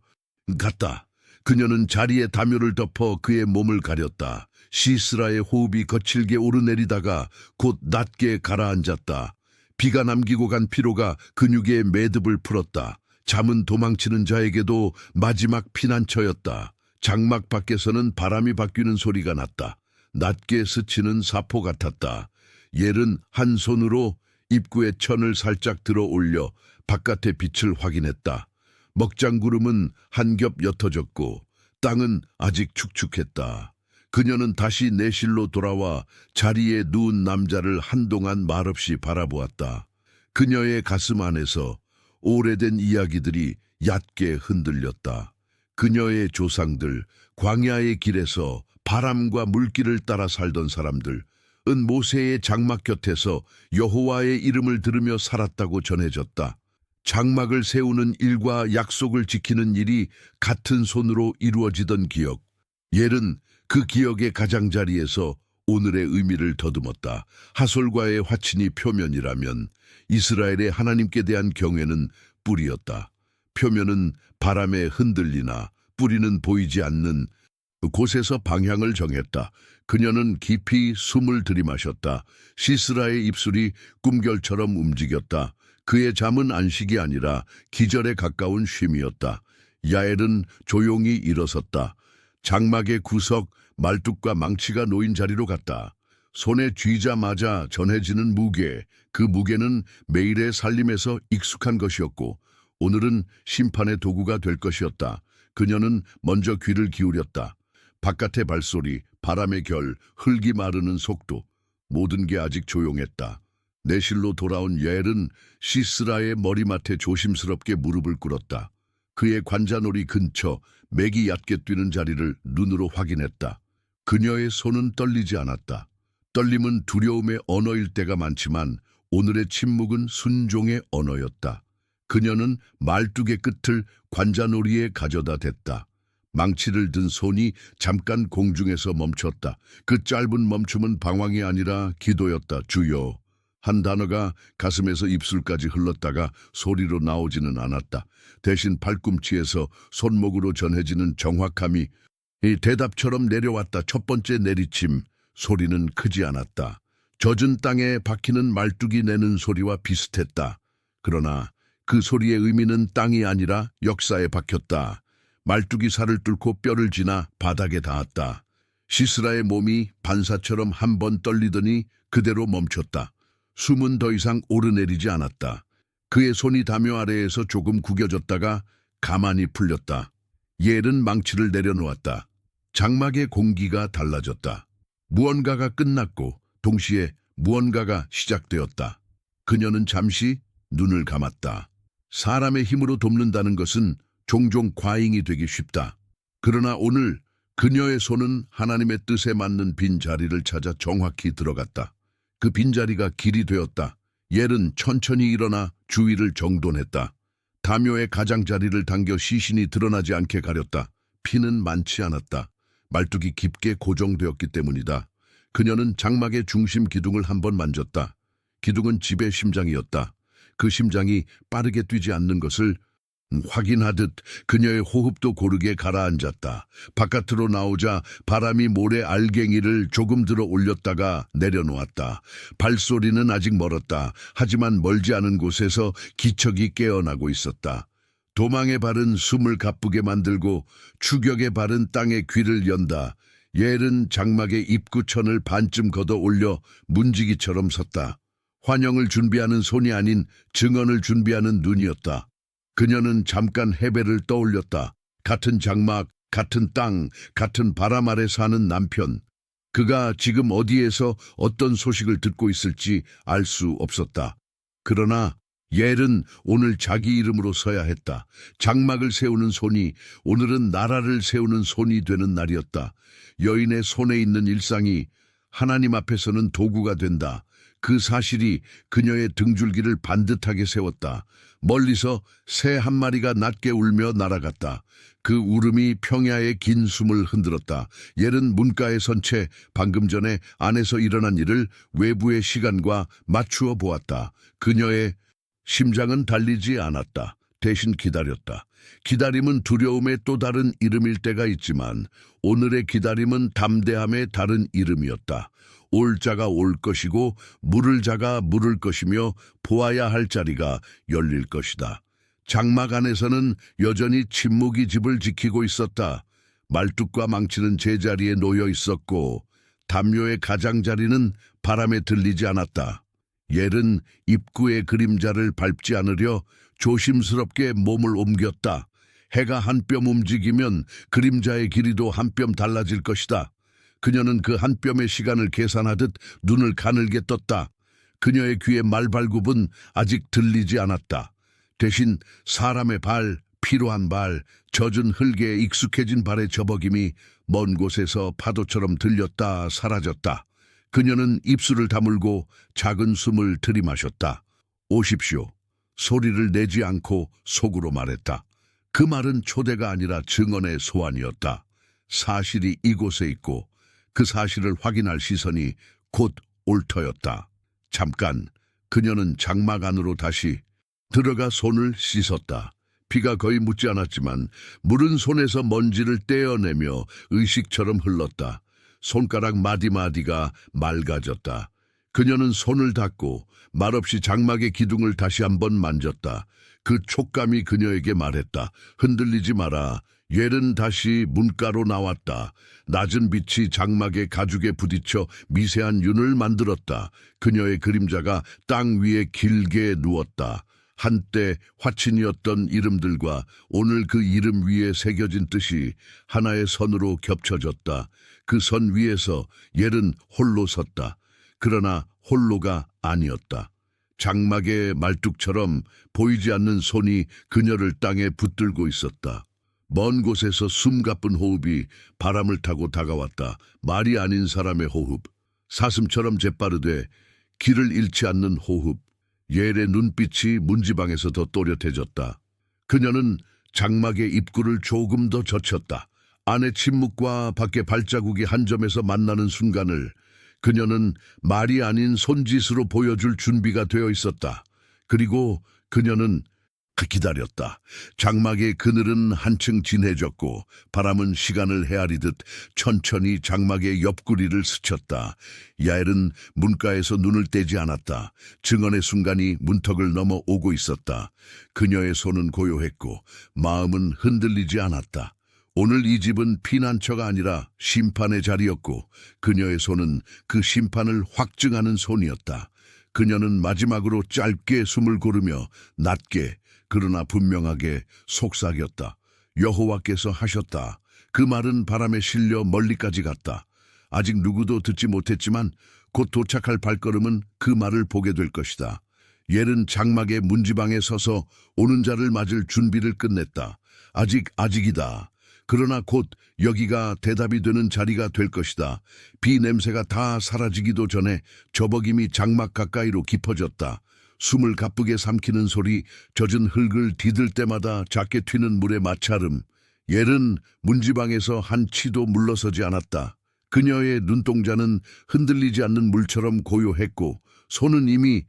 갔다. 그녀는 자리에 담요를 덮어 그의 몸을 가렸다. 시스라의 호흡이 거칠게 오르내리다가 곧 낮게 가라앉았다. 비가 남기고 간 피로가 근육의 매듭을 풀었다. 잠은 도망치는 자에게도 마지막 피난처였다. 장막 밖에서는 바람이 바뀌는 소리가 났다. 낮게 스치는 사포 같았다. 옐은 한 손으로 입구의 천을 살짝 들어 올려 바깥의 빛을 확인했다. 먹장구름은 한 겹 옅어졌고 땅은 아직 축축했다. 그녀는 다시 내실로 돌아와 자리에 누운 남자를 한동안 말없이 바라보았다. 그녀의 가슴 안에서 오래된 이야기들이 얕게 흔들렸다. 그녀의 조상들, 광야의 길에서 바람과 물길을 따라 살던 사람들, 은 모세의 장막 곁에서 여호와의 이름을 들으며 살았다고 전해졌다. 장막을 세우는 일과 약속을 지키는 일이 같은 손으로 이루어지던 기억. 옐은 그 기억의 가장자리에서 오늘의 의미를 더듬었다. 하솔과의 화친이 표면이라면 이스라엘의 하나님께 대한 경외는 뿌리였다. 표면은 바람에 흔들리나 뿌리는 보이지 않는 곳에서 방향을 정했다. 그녀는 깊이 숨을 들이마셨다. 시스라의 입술이 꿈결처럼 움직였다. 그의 잠은 안식이 아니라 기절에 가까운 쉼이었다. 야엘은 조용히 일어섰다. 장막의 구석, 말뚝과 망치가 놓인 자리로 갔다. 손에 쥐자마자 전해지는 무게, 그 무게는 매일의 살림에서 익숙한 것이었고 오늘은 심판의 도구가 될 것이었다. 그녀는 먼저 귀를 기울였다. 바깥의 발소리, 바람의 결, 흙이 마르는 속도, 모든 게 아직 조용했다. 내실로 돌아온 야엘은 시스라의 머리맡에 조심스럽게 무릎을 꿇었다. 그의 관자놀이 근처 맥이 얕게 뛰는 자리를 눈으로 확인했다. 그녀의 손은 떨리지 않았다. 떨림은 두려움의 언어일 때가 많지만 오늘의 침묵은 순종의 언어였다. 그녀는 말뚝의 끝을 관자놀이에 가져다 댔다. 망치를 든 손이 잠깐 공중에서 멈췄다. 그 짧은 멈춤은 방황이 아니라 기도였다. 주여. 한 단어가 가슴에서 입술까지 흘렀다가 소리로 나오지는 않았다. 대신 팔꿈치에서 손목으로 전해지는 정확함이 이 대답처럼 내려왔다. 첫 번째 내리침, 소리는 크지 않았다. 젖은 땅에 박히는 말뚝이 내는 소리와 비슷했다. 그러나 그 소리의 의미는 땅이 아니라 역사에 박혔다. 말뚝이 살을 뚫고 뼈를 지나 바닥에 닿았다. 시스라의 몸이 반사처럼 한 번 떨리더니 그대로 멈췄다. 숨은 더 이상 오르내리지 않았다. 그의 손이 담요 아래에서 조금 구겨졌다가 가만히 풀렸다. 옐은 망치를 내려놓았다. 장막의 공기가 달라졌다. 무언가가 끝났고 동시에 무언가가 시작되었다. 그녀는 잠시 눈을 감았다. 사람의 힘으로 돕는다는 것은 종종 과잉이 되기 쉽다. 그러나 오늘 그녀의 손은 하나님의 뜻에 맞는 빈자리를 찾아 정확히 들어갔다. 그 빈자리가 길이 되었다. 옐은 천천히 일어나 주위를 정돈했다. 담요의 가장자리를 당겨 시신이 드러나지 않게 가렸다. 피는 많지 않았다. 말뚝이 깊게 고정되었기 때문이다. 그녀는 장막의 중심 기둥을 한번 만졌다. 기둥은 집의 심장이었다. 그 심장이 빠르게 뛰지 않는 것을 확인하듯 그녀의 호흡도 고르게 가라앉았다. 바깥으로 나오자 바람이 모래 알갱이를 조금 들어 올렸다가 내려놓았다. 발소리는 아직 멀었다. 하지만 멀지 않은 곳에서 기척이 깨어나고 있었다. 도망의 발은 숨을 가쁘게 만들고 추격의 발은 땅에 귀를 연다. 옐은 장막의 입구천을 반쯤 걷어 올려 문지기처럼 섰다. 환영을 준비하는 손이 아닌 증언을 준비하는 눈이었다. 그녀는 잠깐 해배를 떠올렸다. 같은 장막, 같은 땅, 같은 바람 아래 사는 남편. 그가 지금 어디에서 어떤 소식을 듣고 있을지 알 수 없었다. 그러나 옐은 오늘 자기 이름으로 서야 했다. 장막을 세우는 손이 오늘은 나라를 세우는 손이 되는 날이었다. 여인의 손에 있는 일상이 하나님 앞에서는 도구가 된다. 그 사실이 그녀의 등줄기를 반듯하게 세웠다. 멀리서 새 한 마리가 낮게 울며 날아갔다. 그 울음이 평야의 긴 숨을 흔들었다. 옐은 문가에 선 채 방금 전에 안에서 일어난 일을 외부의 시간과 맞추어 보았다. 그녀의 심장은 달리지 않았다. 대신 기다렸다. 기다림은 두려움의 또 다른 이름일 때가 있지만 오늘의 기다림은 담대함의 다른 이름이었다. 올 자가 올 것이고 물을 자가 물을 것이며 보아야 할 자리가 열릴 것이다. 장막 안에서는 여전히 침묵이 집을 지키고 있었다. 말뚝과 망치는 제자리에 놓여 있었고 담요의 가장자리는 바람에 들리지 않았다. 옐은 입구의 그림자를 밟지 않으려 조심스럽게 몸을 옮겼다. 해가 한 뼘 움직이면 그림자의 길이도 한 뼘 달라질 것이다. 그녀는 그 한 뼘의 시간을 계산하듯 눈을 가늘게 떴다. 그녀의 귀에 말발굽은 아직 들리지 않았다. 대신 사람의 발, 피로한 발, 젖은 흙에 익숙해진 발의 저벅임이 먼 곳에서 파도처럼 들렸다 사라졌다. 그녀는 입술을 다물고 작은 숨을 들이마셨다. 오십시오. 소리를 내지 않고 속으로 말했다. 그 말은 초대가 아니라 증언의 소환이었다. 사실이 이곳에 있고 그 사실을 확인할 시선이 곧 올 터였다. 잠깐 그녀는 장막 안으로 다시 들어가 손을 씻었다. 피가 거의 묻지 않았지만 물은 손에서 먼지를 떼어내며 의식처럼 흘렀다. 손가락 마디마디가 맑아졌다. 그녀는 손을 닦고 말없이 장막의 기둥을 다시 한번 만졌다. 그 촉감이 그녀에게 말했다. 흔들리지 마라. 옐은 다시 문가로 나왔다. 낮은 빛이 장막의 가죽에 부딪혀 미세한 윤을 만들었다. 그녀의 그림자가 땅 위에 길게 누웠다. 한때 화친이었던 이름들과 오늘 그 이름 위에 새겨진 뜻이 하나의 선으로 겹쳐졌다. 그 선 위에서 옐은 홀로 섰다. 그러나 홀로가 아니었다. 장막의 말뚝처럼 보이지 않는 손이 그녀를 땅에 붙들고 있었다. 먼 곳에서 숨가쁜 호흡이 바람을 타고 다가왔다. 말이 아닌 사람의 호흡. 사슴처럼 재빠르되 길을 잃지 않는 호흡. 옐의 눈빛이 문지방에서 더 또렷해졌다. 그녀는 장막의 입구를 조금 더 젖혔다. 안의 침묵과 밖의 발자국이 한 점에서 만나는 순간을 그녀는 말이 아닌 손짓으로 보여줄 준비가 되어 있었다. 그리고 그녀는 기다렸다. 장막의 그늘은 한층 진해졌고 바람은 시간을 헤아리듯 천천히 장막의 옆구리를 스쳤다. 야엘은 문가에서 눈을 떼지 않았다. 증언의 순간이 문턱을 넘어 오고 있었다. 그녀의 손은 고요했고 마음은 흔들리지 않았다. 오늘 이 집은 피난처가 아니라 심판의 자리였고 그녀의 손은 그 심판을 확증하는 손이었다. 그녀는 마지막으로 짧게 숨을 고르며 낮게 그러나 분명하게 속삭였다. 여호와께서 하셨다. 그 말은 바람에 실려 멀리까지 갔다. 아직 누구도 듣지 못했지만 곧 도착할 발걸음은 그 말을 보게 될 것이다. 옐은 장막의 문지방에 서서 오는 자를 맞을 준비를 끝냈다. 아직이다. 그러나 곧 여기가 대답이 되는 자리가 될 것이다. 비 냄새가 다 사라지기도 전에 저벅임이 장막 가까이로 깊어졌다. 숨을 가쁘게 삼키는 소리, 젖은 흙을 디딜 때마다 작게 튀는 물의 마찰음. 옐은 문지방에서 한 치도 물러서지 않았다. 그녀의 눈동자는 흔들리지 않는 물처럼 고요했고 손은 이미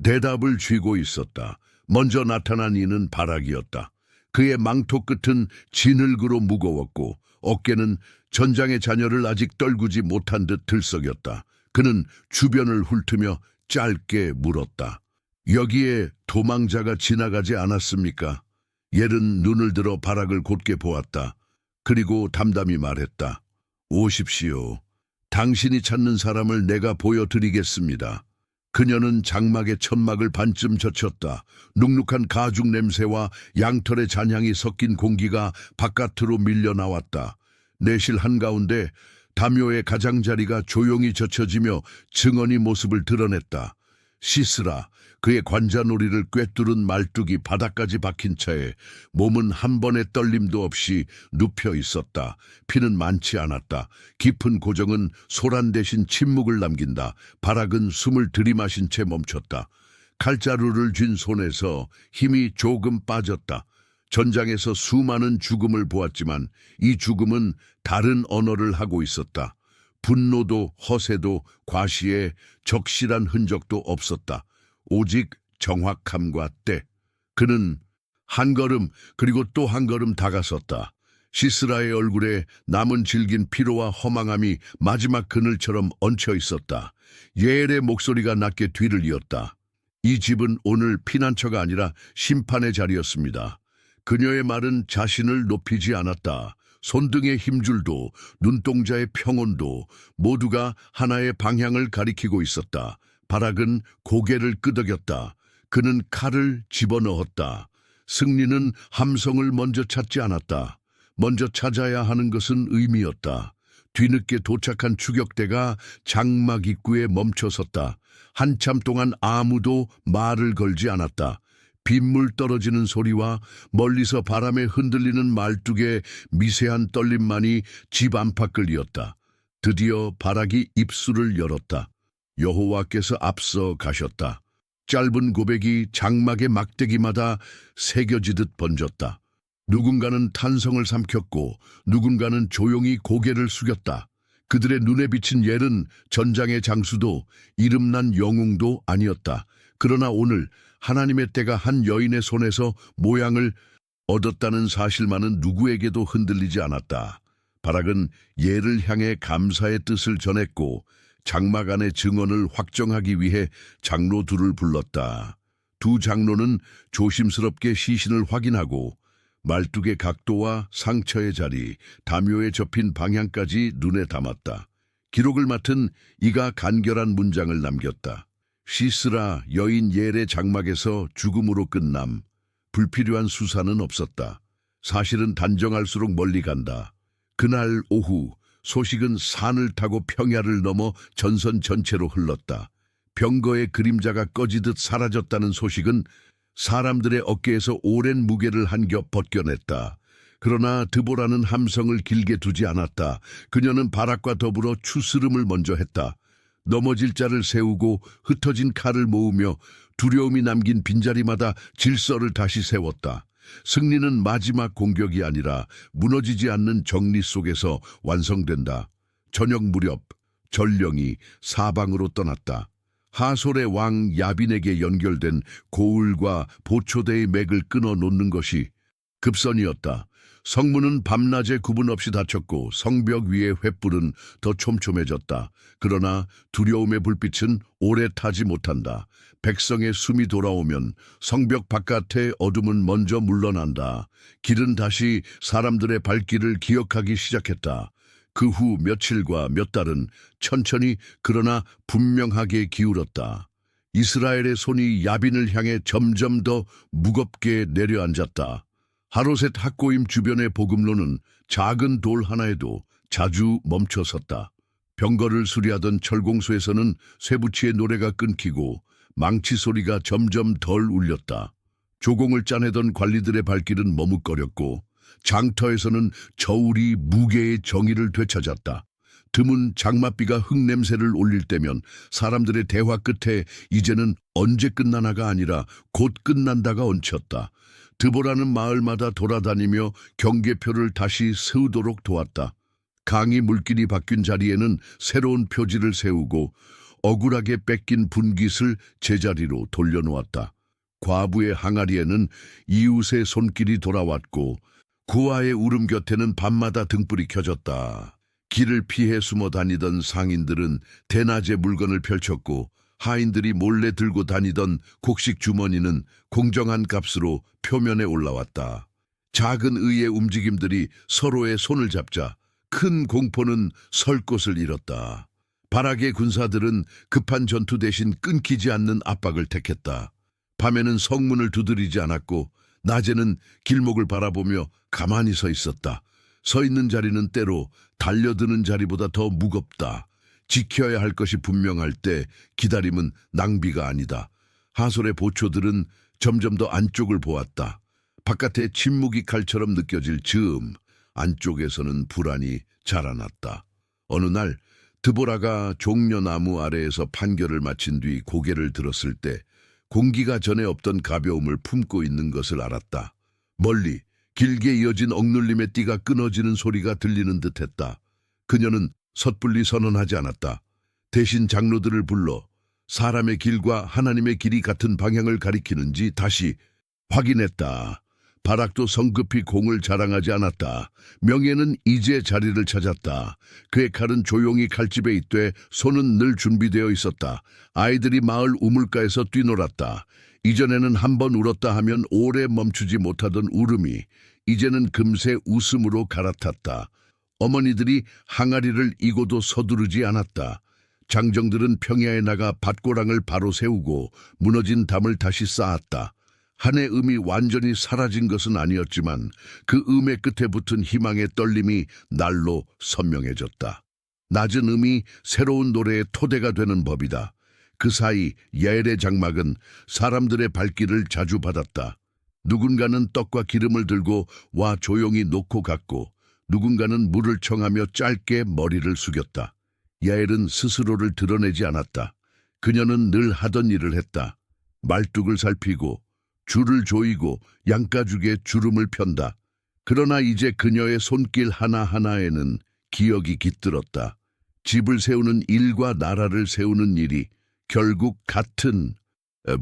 대답을 쥐고 있었다. 먼저 나타난 이는 바락이었다. 그의 망토 끝은 진흙으로 무거웠고 어깨는 전장의 자녀를 아직 떨구지 못한 듯 들썩였다. 그는 주변을 훑으며 짧게 물었다. 여기에 도망자가 지나가지 않았습니까? 옐은 눈을 들어 바락을 곧게 보았다. 그리고 담담히 말했다. 오십시오. 당신이 찾는 사람을 내가 보여드리겠습니다. 그녀는 장막의 천막을 반쯤 젖혔다. 눅눅한 가죽 냄새와 양털의 잔향이 섞인 공기가 바깥으로 밀려 나왔다. 내실 한가운데 담요의 가장자리가 조용히 젖혀지며 증언이 모습을 드러냈다. 시스라, 그의 관자놀이를 꿰뚫은 말뚝이 바닥까지 박힌 채에 몸은 한 번의 떨림도 없이 눕혀 있었다. 피는 많지 않았다. 깊은 고정은 소란 대신 침묵을 남긴다. 바락은 숨을 들이마신 채 멈췄다. 칼자루를 쥔 손에서 힘이 조금 빠졌다. 전장에서 수많은 죽음을 보았지만 이 죽음은 다른 언어를 하고 있었다. 분노도 허세도 과시에 적실한 흔적도 없었다. 오직 정확함과 때. 그는 한 걸음 그리고 또 한 걸음 다가섰다. 시스라의 얼굴에 남은 질긴 피로와 허망함이 마지막 그늘처럼 얹혀 있었다. 예엘의 목소리가 낮게 뒤를 이었다. 이 집은 오늘 피난처가 아니라 심판의 자리였습니다. 그녀의 말은 자신을 높이지 않았다. 손등의 힘줄도 눈동자의 평온도 모두가 하나의 방향을 가리키고 있었다. 바락은 고개를 끄덕였다. 그는 칼을 집어넣었다. 승리는 함성을 먼저 찾지 않았다. 먼저 찾아야 하는 것은 의미였다. 뒤늦게 도착한 추격대가 장막 입구에 멈춰섰다. 한참 동안 아무도 말을 걸지 않았다. 빗물 떨어지는 소리와 멀리서 바람에 흔들리는 말뚝의 미세한 떨림만이 집 안팎을 이었다. 드디어 바락이 입술을 열었다. 여호와께서 앞서 가셨다. 짧은 고백이 장막의 막대기마다 새겨지듯 번졌다. 누군가는 탄성을 삼켰고 누군가는 조용히 고개를 숙였다. 그들의 눈에 비친 옐은 전장의 장수도 이름난 영웅도 아니었다. 그러나 오늘 하나님의 때가 한 여인의 손에서 모양을 얻었다는 사실만은 누구에게도 흔들리지 않았다. 바락은 옐을 향해 감사의 뜻을 전했고 장막 안의 증언을 확정하기 위해 장로 둘을 불렀다. 두 장로는 조심스럽게 시신을 확인하고 말뚝의 각도와 상처의 자리, 담요에 접힌 방향까지 눈에 담았다. 기록을 맡은 이가 간결한 문장을 남겼다. 시스라 여인 옐의 장막에서 죽음으로 끝남. 불필요한 수사는 없었다. 사실은 단정할수록 멀리 간다. 그날 오후 소식은 산을 타고 평야를 넘어 전선 전체로 흘렀다. 병거의 그림자가 꺼지듯 사라졌다는 소식은 사람들의 어깨에서 오랜 무게를 한 겹 벗겨냈다. 그러나 드보라는 함성을 길게 두지 않았다. 그녀는 바락과 더불어 추스름을 먼저 했다. 넘어질 자를 세우고 흩어진 칼을 모으며 두려움이 남긴 빈자리마다 질서를 다시 세웠다. 승리는 마지막 공격이 아니라 무너지지 않는 정리 속에서 완성된다. 저녁 무렵 전령이 사방으로 떠났다. 하솔의 왕 야빈에게 연결된 고울과 보초대의 맥을 끊어 놓는 것이 급선이었다. 성문은 밤낮에 구분 없이 닫혔고 성벽 위의 횃불은 더 촘촘해졌다. 그러나 두려움의 불빛은 오래 타지 못한다. 백성의 숨이 돌아오면 성벽 바깥의 어둠은 먼저 물러난다. 길은 다시 사람들의 발길을 기억하기 시작했다. 그 후 며칠과 몇 달은 천천히 그러나 분명하게 기울었다. 이스라엘의 손이 야빈을 향해 점점 더 무겁게 내려앉았다. 하로셋 학고임 주변의 보급로는 작은 돌 하나에도 자주 멈춰섰다. 병거를 수리하던 철공소에서는 쇠붙이의 노래가 끊기고 망치 소리가 점점 덜 울렸다. 조공을 짜내던 관리들의 발길은 머뭇거렸고 장터에서는 저울이 무게의 정의를 되찾았다. 드문 장맛비가 흙냄새를 올릴 때면 사람들의 대화 끝에 이제는 언제 끝나나가 아니라 곧 끝난다가 얹혔다. 드보라는 마을마다 돌아다니며 경계표를 다시 세우도록 도왔다. 강이 물길이 바뀐 자리에는 새로운 표지를 세우고 억울하게 뺏긴 분깃을 제자리로 돌려놓았다. 과부의 항아리에는 이웃의 손길이 돌아왔고 구아의 울음 곁에는 밤마다 등불이 켜졌다. 길을 피해 숨어 다니던 상인들은 대낮에 물건을 펼쳤고 하인들이 몰래 들고 다니던 곡식 주머니는 공정한 값으로 표면에 올라왔다. 작은 의의 움직임들이 서로의 손을 잡자 큰 공포는 설 곳을 잃었다. 발악의 군사들은 급한 전투 대신 끊기지 않는 압박을 택했다. 밤에는 성문을 두드리지 않았고 낮에는 길목을 바라보며 가만히 서 있었다. 서 있는 자리는 때로 달려드는 자리보다 더 무겁다. 지켜야 할 것이 분명할 때 기다림은 낭비가 아니다. 하솔의 보초들은 점점 더 안쪽을 보았다. 바깥에 침묵이 칼처럼 느껴질 즈음, 안쪽에서는 불안이 자라났다. 어느 날 드보라가 종려나무 아래에서 판결을 마친 뒤 고개를 들었을 때 공기가 전에 없던 가벼움을 품고 있는 것을 알았다. 멀리 길게 이어진 억눌림의 띠가 끊어지는 소리가 들리는 듯했다. 그녀는 섣불리 선언하지 않았다. 대신 장로들을 불러 사람의 길과 하나님의 길이 같은 방향을 가리키는지 다시 확인했다. 바락도 성급히 공을 자랑하지 않았다. 명예는 이제 자리를 찾았다. 그의 칼은 조용히 칼집에 있되 손은 늘 준비되어 있었다. 아이들이 마을 우물가에서 뛰놀았다. 이전에는 한 번 울었다 하면 오래 멈추지 못하던 울음이 이제는 금세 웃음으로 갈아탔다. 어머니들이 항아리를 이고도 서두르지 않았다. 장정들은 평야에 나가 밭고랑을 바로 세우고 무너진 담을 다시 쌓았다. 한의 음이 완전히 사라진 것은 아니었지만 그 음의 끝에 붙은 희망의 떨림이 날로 선명해졌다. 낮은 음이 새로운 노래의 토대가 되는 법이다. 그 사이 야엘의 장막은 사람들의 발길을 자주 받았다. 누군가는 떡과 기름을 들고 와 조용히 놓고 갔고 누군가는 물을 청하며 짧게 머리를 숙였다. 야엘은 스스로를 드러내지 않았다. 그녀는 늘 하던 일을 했다. 말뚝을 살피고 줄을 조이고 양가죽에 주름을 편다. 그러나 이제 그녀의 손길 하나하나에는 기억이 깃들었다. 집을 세우는 일과 나라를 세우는 일이 결국 같은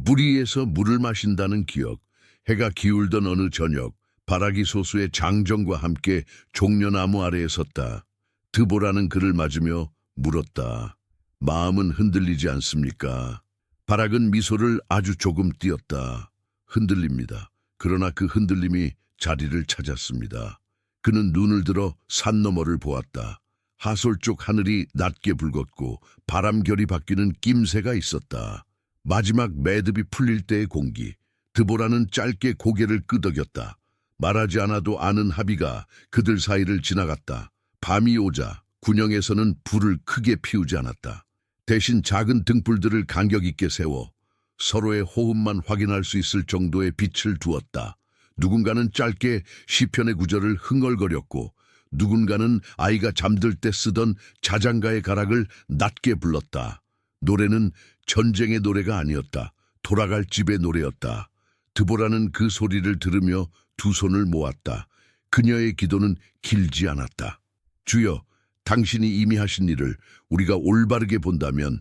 물 위에서 물을 마신다는 기억. 해가 기울던 어느 저녁 바라기 소수의 장정과 함께 종려나무 아래에 섰다. 드보라는 그를 맞으며 물었다. 마음은 흔들리지 않습니까? 바락은 미소를 아주 조금 띄었다. 흔들립니다. 그러나 그 흔들림이 자리를 찾았습니다. 그는 눈을 들어 산 너머를 보았다. 하솔 쪽 하늘이 낮게 붉었고 바람결이 바뀌는 낌새가 있었다. 마지막 매듭이 풀릴 때의 공기. 드보라는 짧게 고개를 끄덕였다. 말하지 않아도 아는 합의가 그들 사이를 지나갔다. 밤이 오자 군영에서는 불을 크게 피우지 않았다. 대신 작은 등불들을 간격 있게 세워 서로의 호흡만 확인할 수 있을 정도의 빛을 두었다. 누군가는 짧게 시편의 구절을 흥얼거렸고 누군가는 아이가 잠들 때 쓰던 자장가의 가락을 낮게 불렀다. 노래는 전쟁의 노래가 아니었다. 돌아갈 집의 노래였다. 드보라는 그 소리를 들으며 두 손을 모았다. 그녀의 기도는 길지 않았다. 주여, 당신이 이미 하신 일을 우리가 올바르게 본다면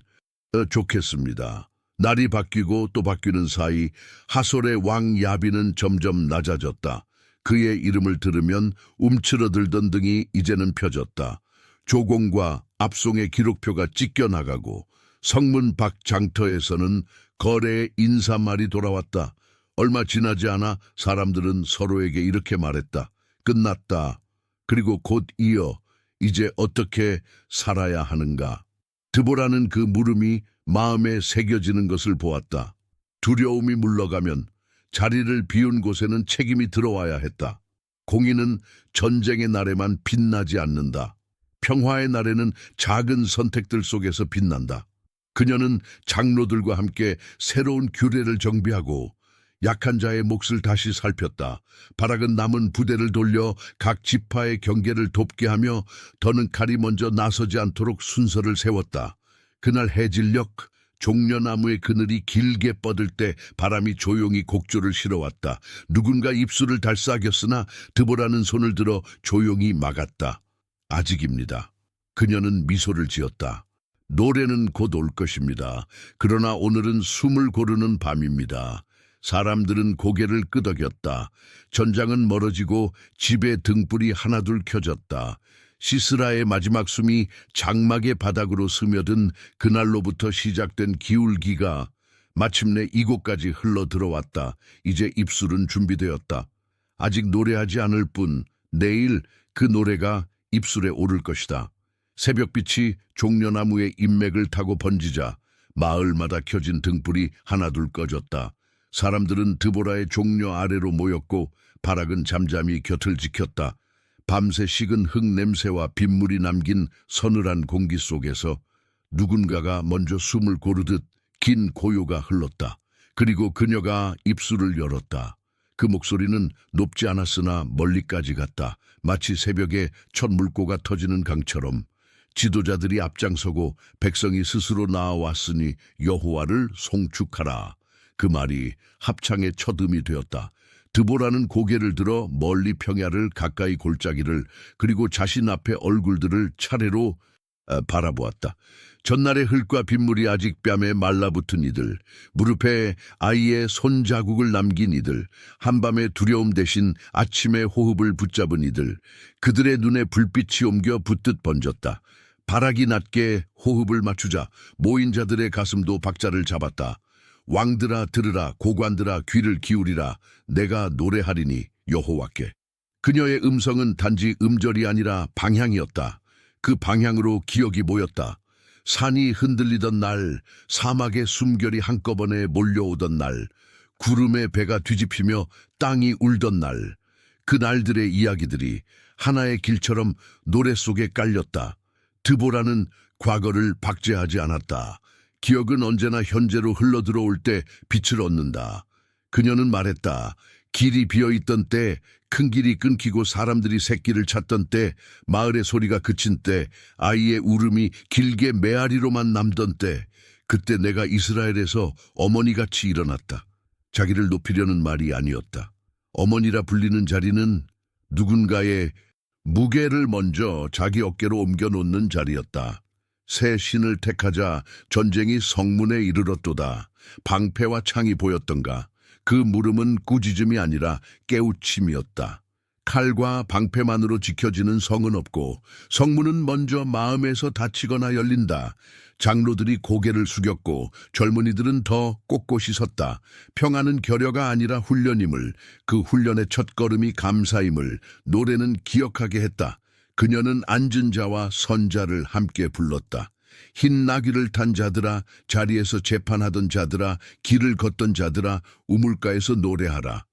좋겠습니다. 날이 바뀌고 또 바뀌는 사이 하솔의 왕 야빈은 점점 낮아졌다. 그의 이름을 들으면 움츠러들던 등이 이제는 펴졌다. 조공과 압송의 기록표가 찢겨나가고 성문 밖 장터에서는 거래의 인사말이 돌아왔다. 얼마 지나지 않아 사람들은 서로에게 이렇게 말했다. 끝났다. 그리고 곧 이어 이제 어떻게 살아야 하는가. 드보라는 그 물음이 마음에 새겨지는 것을 보았다. 두려움이 물러가면 자리를 비운 곳에는 책임이 들어와야 했다. 공의는 전쟁의 날에만 빛나지 않는다. 평화의 날에는 작은 선택들 속에서 빛난다. 그녀는 장로들과 함께 새로운 규례를 정비하고 약한 자의 몫을 다시 살폈다. 바락은 남은 부대를 돌려 각 지파의 경계를 돕게 하며 더는 칼이 먼저 나서지 않도록 순서를 세웠다. 그날 해질녘 종려나무의 그늘이 길게 뻗을 때 바람이 조용히 곡조를 실어왔다. 누군가 입술을 달싹였으나 드보라는 손을 들어 조용히 막았다. 아직입니다. 그녀는 미소를 지었다. 노래는 곧 올 것입니다. 그러나 오늘은 숨을 고르는 밤입니다. 사람들은 고개를 끄덕였다. 전장은 멀어지고 집의 등불이 하나둘 켜졌다. 시스라의 마지막 숨이 장막의 바닥으로 스며든 그날로부터 시작된 기울기가 마침내 이곳까지 흘러 들어왔다. 이제 입술은 준비되었다. 아직 노래하지 않을 뿐 내일 그 노래가 입술에 오를 것이다. 새벽빛이 종려나무의 인맥을 타고 번지자 마을마다 켜진 등불이 하나둘 꺼졌다. 사람들은 드보라의 종려 아래로 모였고 바락은 잠잠히 곁을 지켰다. 밤새 식은 흙 냄새와 빗물이 남긴 서늘한 공기 속에서 누군가가 먼저 숨을 고르듯 긴 고요가 흘렀다. 그리고 그녀가 입술을 열었다. 그 목소리는 높지 않았으나 멀리까지 갔다. 마치 새벽에 첫 물고가 터지는 강처럼. 지도자들이 앞장서고 백성이 스스로 나아왔으니 여호와를 송축하라. 그 말이 합창의 첫 음이 되었다. 드보라는 고개를 들어 멀리 평야를 가까이 골짜기를 그리고 자신 앞에 얼굴들을 차례로 바라보았다. 전날의 흙과 빗물이 아직 뺨에 말라붙은 이들, 무릎에 아이의 손자국을 남긴 이들, 한밤의 두려움 대신 아침의 호흡을 붙잡은 이들, 그들의 눈에 불빛이 옮겨 붙듯 번졌다. 바락이 낮게 호흡을 맞추자 모인 자들의 가슴도 박자를 잡았다. 왕들아 들으라, 고관들아 귀를 기울이라, 내가 노래하리니 여호와께. 그녀의 음성은 단지 음절이 아니라 방향이었다. 그 방향으로 기억이 모였다. 산이 흔들리던 날, 사막의 숨결이 한꺼번에 몰려오던 날, 구름의 배가 뒤집히며 땅이 울던 날, 그 날들의 이야기들이 하나의 길처럼 노래 속에 깔렸다. 드보라는 과거를 박제하지 않았다. 기억은 언제나 현재로 흘러들어올 때 빛을 얻는다. 그녀는 말했다. 길이 비어있던 때, 큰 길이 끊기고 사람들이 새길을 찾던 때, 마을의 소리가 그친 때, 아이의 울음이 길게 메아리로만 남던 때, 그때 내가 이스라엘에서 어머니같이 일어났다. 자기를 높이려는 말이 아니었다. 어머니라 불리는 자리는 누군가의 무게를 먼저 자기 어깨로 옮겨놓는 자리였다. 새 신을 택하자 전쟁이 성문에 이르렀도다. 방패와 창이 보였던가. 그 물음은 꾸짖음이 아니라 깨우침이었다. 칼과 방패만으로 지켜지는 성은 없고 성문은 먼저 마음에서 닫히거나 열린다. 장로들이 고개를 숙였고 젊은이들은 더 꼿꼿이 섰다. 평화는 결여가 아니라 훈련임을, 그 훈련의 첫걸음이 감사임을 노래는 기억하게 했다. 그녀는 앉은 자와 선자를 함께 불렀다. 흰 나귀를 탄 자들아, 자리에서 재판하던 자들아, 길을 걷던 자들아, 우물가에서 노래하라.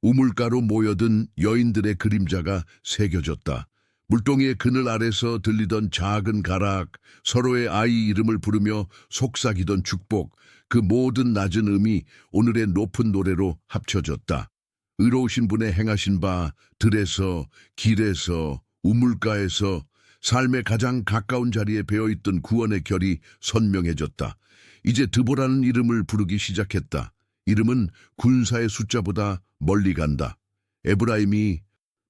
우물가로 모여든 여인들의 그림자가 새겨졌다. 물동이의 그늘 아래서 들리던 작은 가락, 서로의 아이 이름을 부르며 속삭이던 축복, 그 모든 낮은 음이 오늘의 높은 노래로 합쳐졌다. 의로우신 분의 행하신 바 들에서, 길에서, 우물가에서 삶의 가장 가까운 자리에 배어있던 구원의 결이 선명해졌다. 이제 드보라는 이름을 부르기 시작했다. 이름은 군사의 숫자보다 멀리 간다. 에브라임이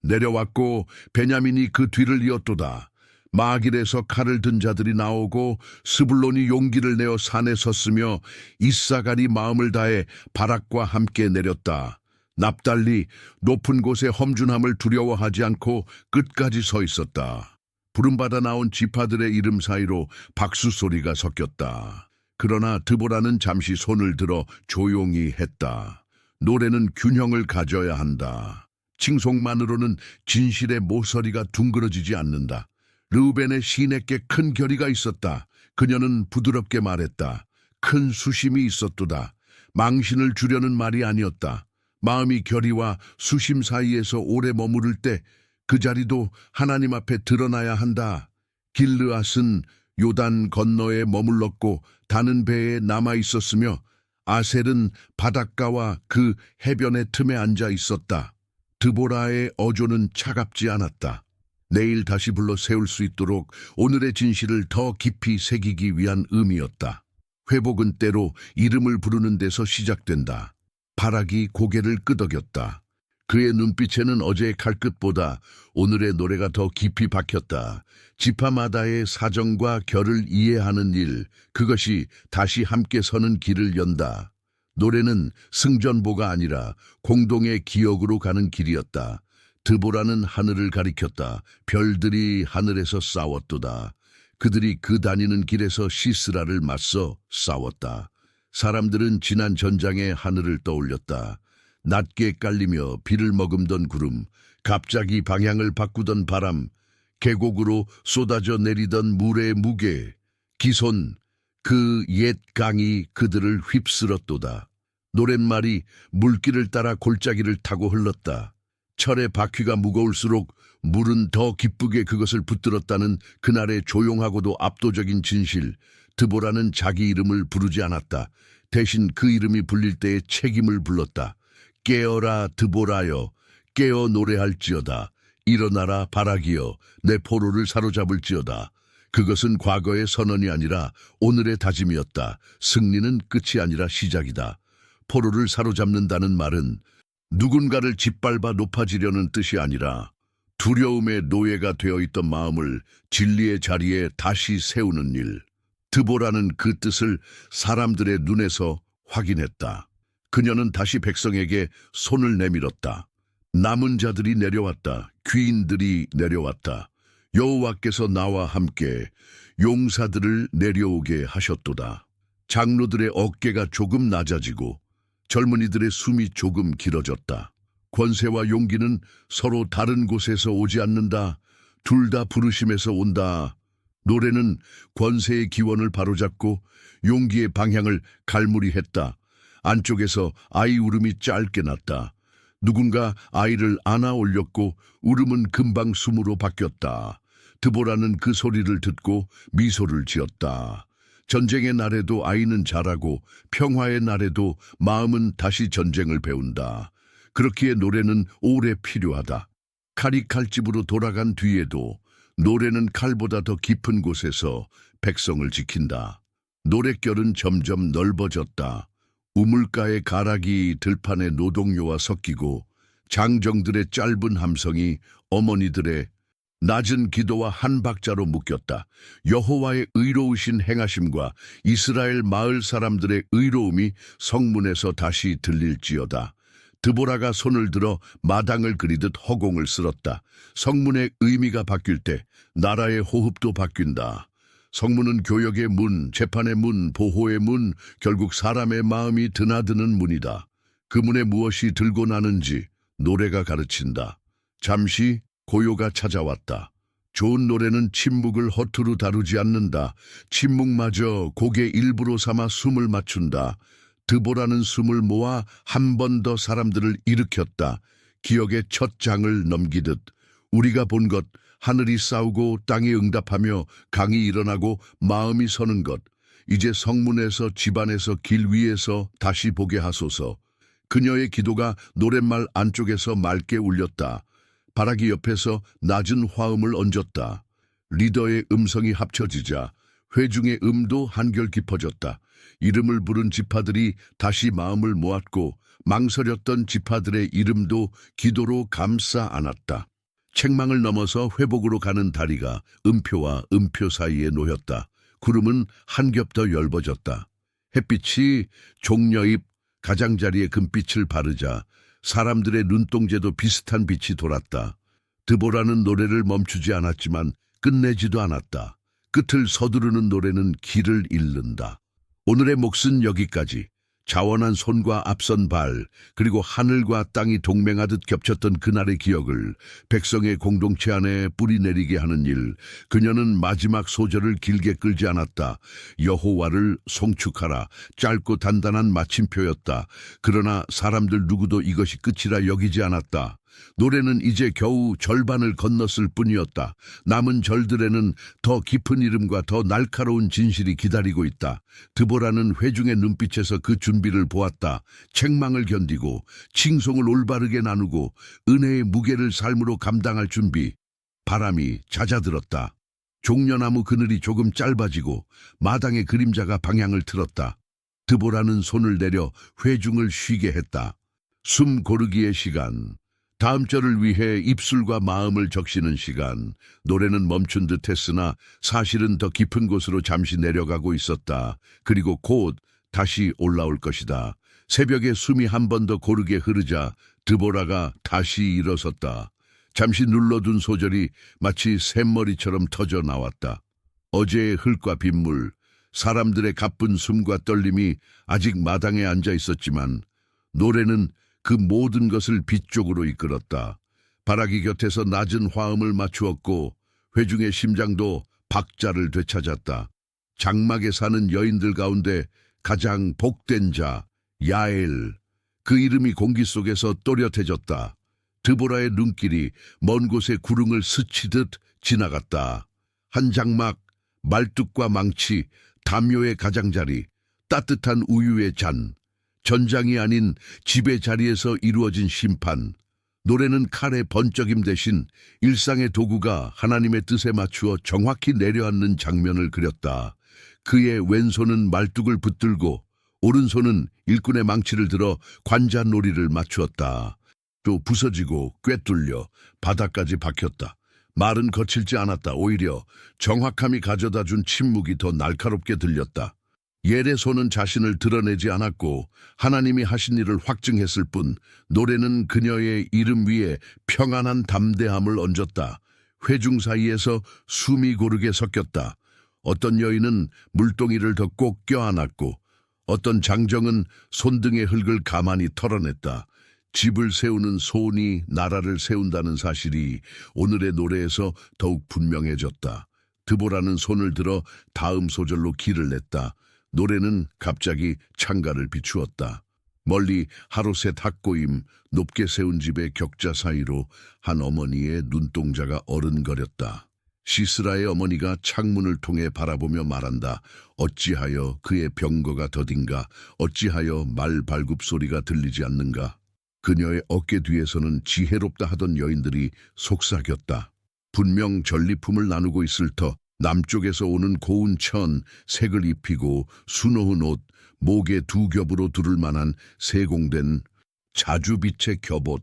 내려왔고 베냐민이 그 뒤를 이었도다. 마길에서 칼을 든 자들이 나오고 스불론이 용기를 내어 산에 섰으며 이사갈이 마음을 다해 바락과 함께 내렸다. 납달리 높은 곳에 험준함을 두려워하지 않고 끝까지 서 있었다. 부름받아 나온 지파들의 이름 사이로 박수 소리가 섞였다. 그러나 드보라는 잠시 손을 들어 조용히 했다. 노래는 균형을 가져야 한다. 칭송만으로는 진실의 모서리가 둥그러지지 않는다. 르우벤의 시내께 큰 결의가 있었다. 그녀는 부드럽게 말했다. 큰 수심이 있었도다. 망신을 주려는 말이 아니었다. 마음이 결의와 수심 사이에서 오래 머무를 때 그 자리도 하나님 앞에 드러나야 한다. 길르앗은 요단 건너에 머물렀고 다는 배에 남아 있었으며 아셀은 바닷가와 그 해변의 틈에 앉아 있었다. 드보라의 어조는 차갑지 않았다. 내일 다시 불러 세울 수 있도록 오늘의 진실을 더 깊이 새기기 위한 의미였다. 회복은 때로 이름을 부르는 데서 시작된다. 바락이 고개를 끄덕였다. 그의 눈빛에는 어제의 칼끝보다 오늘의 노래가 더 깊이 박혔다. 지파마다의 사정과 결을 이해하는 일, 그것이 다시 함께 서는 길을 연다. 노래는 승전보가 아니라 공동의 기억으로 가는 길이었다. 드보라는 하늘을 가리켰다. 별들이 하늘에서 싸웠도다. 그들이 그 다니는 길에서 시스라를 맞서 싸웠다. 사람들은 지난 전장의 하늘을 떠올렸다. 낮게 깔리며 비를 머금던 구름, 갑자기 방향을 바꾸던 바람, 계곡으로 쏟아져 내리던 물의 무게, 기손, 그 옛 강이 그들을 휩쓸었도다. 노랫말이 물길을 따라 골짜기를 타고 흘렀다. 철의 바퀴가 무거울수록 물은 더 기쁘게 그것을 붙들었다는 그날의 조용하고도 압도적인 진실. 드보라는 자기 이름을 부르지 않았다. 대신 그 이름이 불릴 때의 책임을 불렀다. 깨어라 드보라여, 깨어 노래할지어다. 일어나라 바락이여, 내 포로를 사로잡을지어다. 그것은 과거의 선언이 아니라 오늘의 다짐이었다. 승리는 끝이 아니라 시작이다. 포로를 사로잡는다는 말은 누군가를 짓밟아 높아지려는 뜻이 아니라 두려움의 노예가 되어 있던 마음을 진리의 자리에 다시 세우는 일. 드보라는 그 뜻을 사람들의 눈에서 확인했다. 그녀는 다시 백성에게 손을 내밀었다. 남은 자들이 내려왔다. 귀인들이 내려왔다. 여호와께서 나와 함께 용사들을 내려오게 하셨도다. 장로들의 어깨가 조금 낮아지고 젊은이들의 숨이 조금 길어졌다. 권세와 용기는 서로 다른 곳에서 오지 않는다. 둘 다 부르심에서 온다. 노래는 권세의 기원을 바로잡고 용기의 방향을 갈무리했다. 안쪽에서 아이 울음이 짧게 났다. 누군가 아이를 안아 올렸고 울음은 금방 숨으로 바뀌었다. 드보라는 그 소리를 듣고 미소를 지었다. 전쟁의 날에도 아이는 자라고 평화의 날에도 마음은 다시 전쟁을 배운다. 그렇기에 노래는 오래 필요하다. 칼이 칼집으로 돌아간 뒤에도 노래는 칼보다 더 깊은 곳에서 백성을 지킨다. 노랫결은 점점 넓어졌다. 우물가의 가락이 들판의 노동요와 섞이고 장정들의 짧은 함성이 어머니들의 낮은 기도와 한 박자로 묶였다. 여호와의 의로우신 행하심과 이스라엘 마을 사람들의 의로움이 성문에서 다시 들릴지어다. 드보라가 손을 들어 마당을 그리듯 허공을 쓸었다. 성문의 의미가 바뀔 때 나라의 호흡도 바뀐다. 성문은 교역의 문, 재판의 문, 보호의 문, 결국 사람의 마음이 드나드는 문이다. 그 문에 무엇이 들고 나는지 노래가 가르친다. 잠시 고요가 찾아왔다. 좋은 노래는 침묵을 허투루 다루지 않는다. 침묵마저 곡의 일부로 삼아 숨을 맞춘다. 드보라는 숨을 모아 한 번 더 사람들을 일으켰다. 기억의 첫 장을 넘기듯 우리가 본 것, 하늘이 싸우고 땅이 응답하며 강이 일어나고 마음이 서는 것, 이제 성문에서 집안에서 길 위에서 다시 보게 하소서. 그녀의 기도가 노랫말 안쪽에서 맑게 울렸다. 바라기 옆에서 낮은 화음을 얹었다. 리더의 음성이 합쳐지자 회중의 음도 한결 깊어졌다. 이름을 부른 지파들이 다시 마음을 모았고 망설였던 지파들의 이름도 기도로 감싸 안았다. 책망을 넘어서 회복으로 가는 다리가 음표와 음표 사이에 놓였다. 구름은 한 겹 더 엷어졌다. 햇빛이 종려잎 가장자리에 금빛을 바르자 사람들의 눈동자도 비슷한 빛이 돌았다. 드보라는 노래를 멈추지 않았지만 끝내지도 않았다. 끝을 서두르는 노래는 길을 잃는다. 오늘의 몫은 여기까지. 자원한 손과 앞선 발, 그리고 하늘과 땅이 동맹하듯 겹쳤던 그날의 기억을 백성의 공동체 안에 뿌리내리게 하는 일. 그녀는 마지막 소절을 길게 끌지 않았다. 여호와를 송축하라. 짧고 단단한 마침표였다. 그러나 사람들 누구도 이것이 끝이라 여기지 않았다. 노래는 이제 겨우 절반을 건넜을 뿐이었다. 남은 절들에는 더 깊은 이름과 더 날카로운 진실이 기다리고 있다. 드보라는 회중의 눈빛에서 그 준비를 보았다. 책망을 견디고 칭송을 올바르게 나누고 은혜의 무게를 삶으로 감당할 준비. 바람이 잦아들었다. 종려나무 그늘이 조금 짧아지고 마당의 그림자가 방향을 틀었다. 드보라는 손을 내려 회중을 쉬게 했다. 숨 고르기의 시간. 다음 절을 위해 입술과 마음을 적시는 시간. 노래는 멈춘 듯 했으나 사실은 더 깊은 곳으로 잠시 내려가고 있었다. 그리고 곧 다시 올라올 것이다. 새벽에 숨이 한 번 더 고르게 흐르자 드보라가 다시 일어섰다. 잠시 눌러둔 소절이 마치 샘머리처럼 터져 나왔다. 어제의 흙과 빗물, 사람들의 가쁜 숨과 떨림이 아직 마당에 앉아 있었지만 노래는 그 모든 것을 빛 쪽으로 이끌었다. 바라기 곁에서 낮은 화음을 맞추었고 회중의 심장도 박자를 되찾았다. 장막에 사는 여인들 가운데 가장 복된 자, 야엘. 그 이름이 공기 속에서 또렷해졌다. 드보라의 눈길이 먼 곳의 구릉을 스치듯 지나갔다. 한 장막, 말뚝과 망치, 담요의 가장자리, 따뜻한 우유의 잔. 전장이 아닌 집의 자리에서 이루어진 심판. 노래는 칼의 번쩍임 대신 일상의 도구가 하나님의 뜻에 맞추어 정확히 내려앉는 장면을 그렸다. 그의 왼손은 말뚝을 붙들고 오른손은 일꾼의 망치를 들어 관자놀이를 맞추었다. 또 부서지고 꿰뚫려 바닥까지 박혔다. 말은 거칠지 않았다. 오히려 정확함이 가져다 준 침묵이 더 날카롭게 들렸다. 옐의 손은 자신을 드러내지 않았고 하나님이 하신 일을 확증했을 뿐 노래는 그녀의 이름 위에 평안한 담대함을 얹었다. 회중 사이에서 숨이 고르게 섞였다. 어떤 여인은 물동이를 더 꼭 껴안았고 어떤 장정은 손등의 흙을 가만히 털어냈다. 집을 세우는 손이 나라를 세운다는 사실이 오늘의 노래에서 더욱 분명해졌다. 드보라는 손을 들어 다음 소절로 길을 냈다. 노래는 갑자기 창가를 비추었다. 멀리 하루셋 학고임 높게 세운 집의 격자 사이로 한 어머니의 눈동자가 어른거렸다. 시스라의 어머니가 창문을 통해 바라보며 말한다. 어찌하여 그의 병거가 더딘가? 어찌하여 말 발굽 소리가 들리지 않는가? 그녀의 어깨 뒤에서는 지혜롭다 하던 여인들이 속삭였다. 분명 전리품을 나누고 있을 터 남쪽에서 오는 고운 천, 색을 입히고 수놓은 옷, 목에 두 겹으로 두를 만한 세공된 자주빛의 겹옷.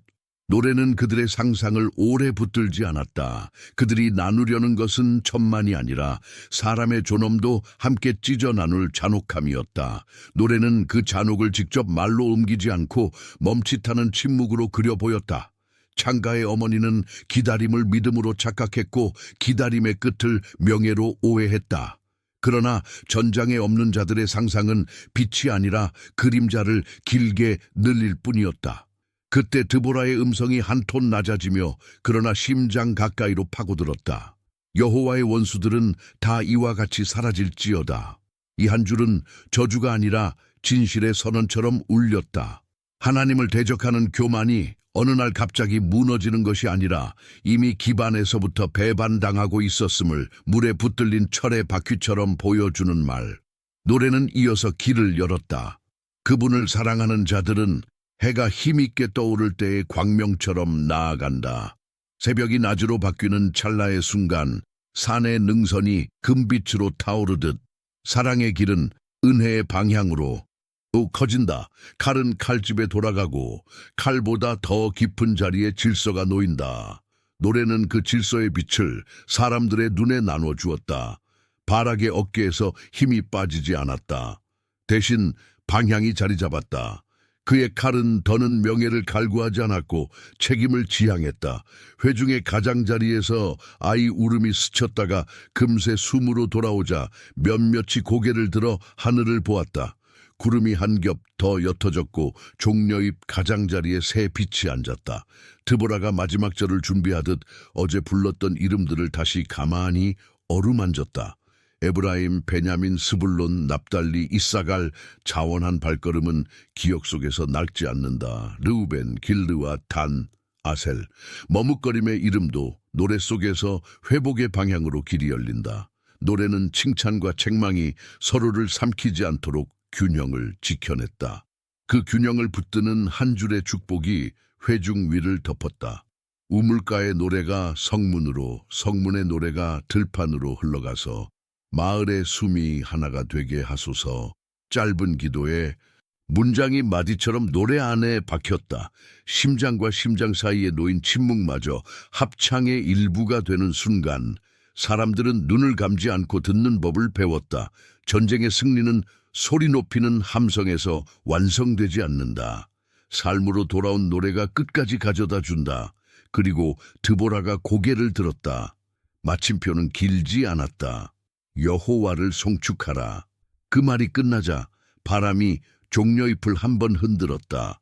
노래는 그들의 상상을 오래 붙들지 않았다. 그들이 나누려는 것은 천만이 아니라 사람의 존엄도 함께 찢어 나눌 잔혹함이었다. 노래는 그 잔혹을 직접 말로 옮기지 않고 멈칫하는 침묵으로 그려 보였다. 창가의 어머니는 기다림을 믿음으로 착각했고 기다림의 끝을 명예로 오해했다. 그러나 전장에 없는 자들의 상상은 빛이 아니라 그림자를 길게 늘릴 뿐이었다. 그때 드보라의 음성이 한 톤 낮아지며 그러나 심장 가까이로 파고들었다. 여호와의 원수들은 다 이와 같이 사라질지어다. 이 한 줄은 저주가 아니라 진실의 선언처럼 울렸다. 하나님을 대적하는 교만이 어느 날 갑자기 무너지는 것이 아니라 이미 기반에서부터 배반당하고 있었음을 물에 붙들린 철의 바퀴처럼 보여주는 말. 노래는 이어서 길을 열었다. 그분을 사랑하는 자들은 해가 힘있게 떠오를 때의 광명처럼 나아간다. 새벽이 낮으로 바뀌는 찰나의 순간 산의 능선이 금빛으로 타오르듯 사랑의 길은 은혜의 방향으로 또 커진다. 칼은 칼집에 돌아가고 칼보다 더 깊은 자리에 질서가 놓인다. 노래는 그 질서의 빛을 사람들의 눈에 나눠 주었다. 바락의 어깨에서 힘이 빠지지 않았다. 대신 방향이 자리 잡았다. 그의 칼은 더는 명예를 갈구하지 않았고 책임을 지향했다. 회중의 가장자리에서 아이 울음이 스쳤다가 금세 숨으로 돌아오자 몇몇이 고개를 들어 하늘을 보았다. 구름이 한 겹 더 옅어졌고 종려잎 가장자리에 새 빛이 앉았다. 드보라가 마지막 절을 준비하듯 어제 불렀던 이름들을 다시 가만히 어루만졌다. 에브라임, 베냐민, 스불론, 납달리, 이사갈, 자원한 발걸음은 기억 속에서 낡지 않는다. 르우벤, 길르와 단, 아셀, 머뭇거림의 이름도 노래 속에서 회복의 방향으로 길이 열린다. 노래는 칭찬과 책망이 서로를 삼키지 않도록 균형을 지켜냈다. 그 균형을 붙드는 한 줄의 축복이 회중 위를 덮었다. 우물가의 노래가 성문으로, 성문의 노래가 들판으로 흘러가서 마을의 숨이 하나가 되게 하소서. 짧은 기도에 문장이 마디처럼 노래 안에 박혔다. 심장과 심장 사이에 놓인 침묵마저 합창의 일부가 되는 순간 사람들은 눈을 감지 않고 듣는 법을 배웠다. 전쟁의 승리는 소리 높이는 함성에서 완성되지 않는다. 삶으로 돌아온 노래가 끝까지 가져다 준다. 그리고 드보라가 고개를 들었다. 마침표는 길지 않았다. 여호와를 송축하라. 그 말이 끝나자 바람이 종려잎을 한번 흔들었다.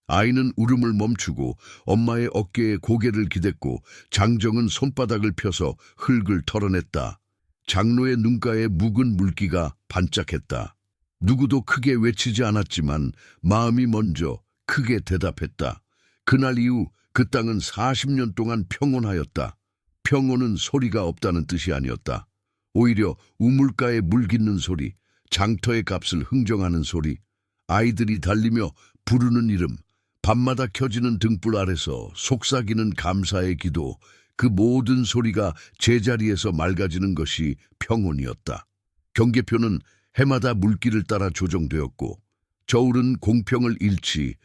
아이는 울음을 멈추고 엄마의 어깨에 고개를 기댔고 장정은 손바닥을 펴서 흙을 털어냈다. 장로의 눈가에 묵은 물기가 반짝했다. 누구도 크게 외치지 않았지만 마음이 먼저 크게 대답했다. 그날 이후 그 땅은 40년 동안 평온하였다. 평온은 소리가 없다는 뜻이 아니었다. 오히려 우물가에 물 깃는 소리, 장터의 값을 흥정하는 소리, 아이들이 달리며 부르는 이름, 밤마다 켜지는 등불 아래서 속삭이는 감사의 기도, 그 모든 소리가 제자리에서 맑아지는 것이 평온이었다. 경계표는 해마다 물길을 따라 조정되었고 저울은 공평을 잃지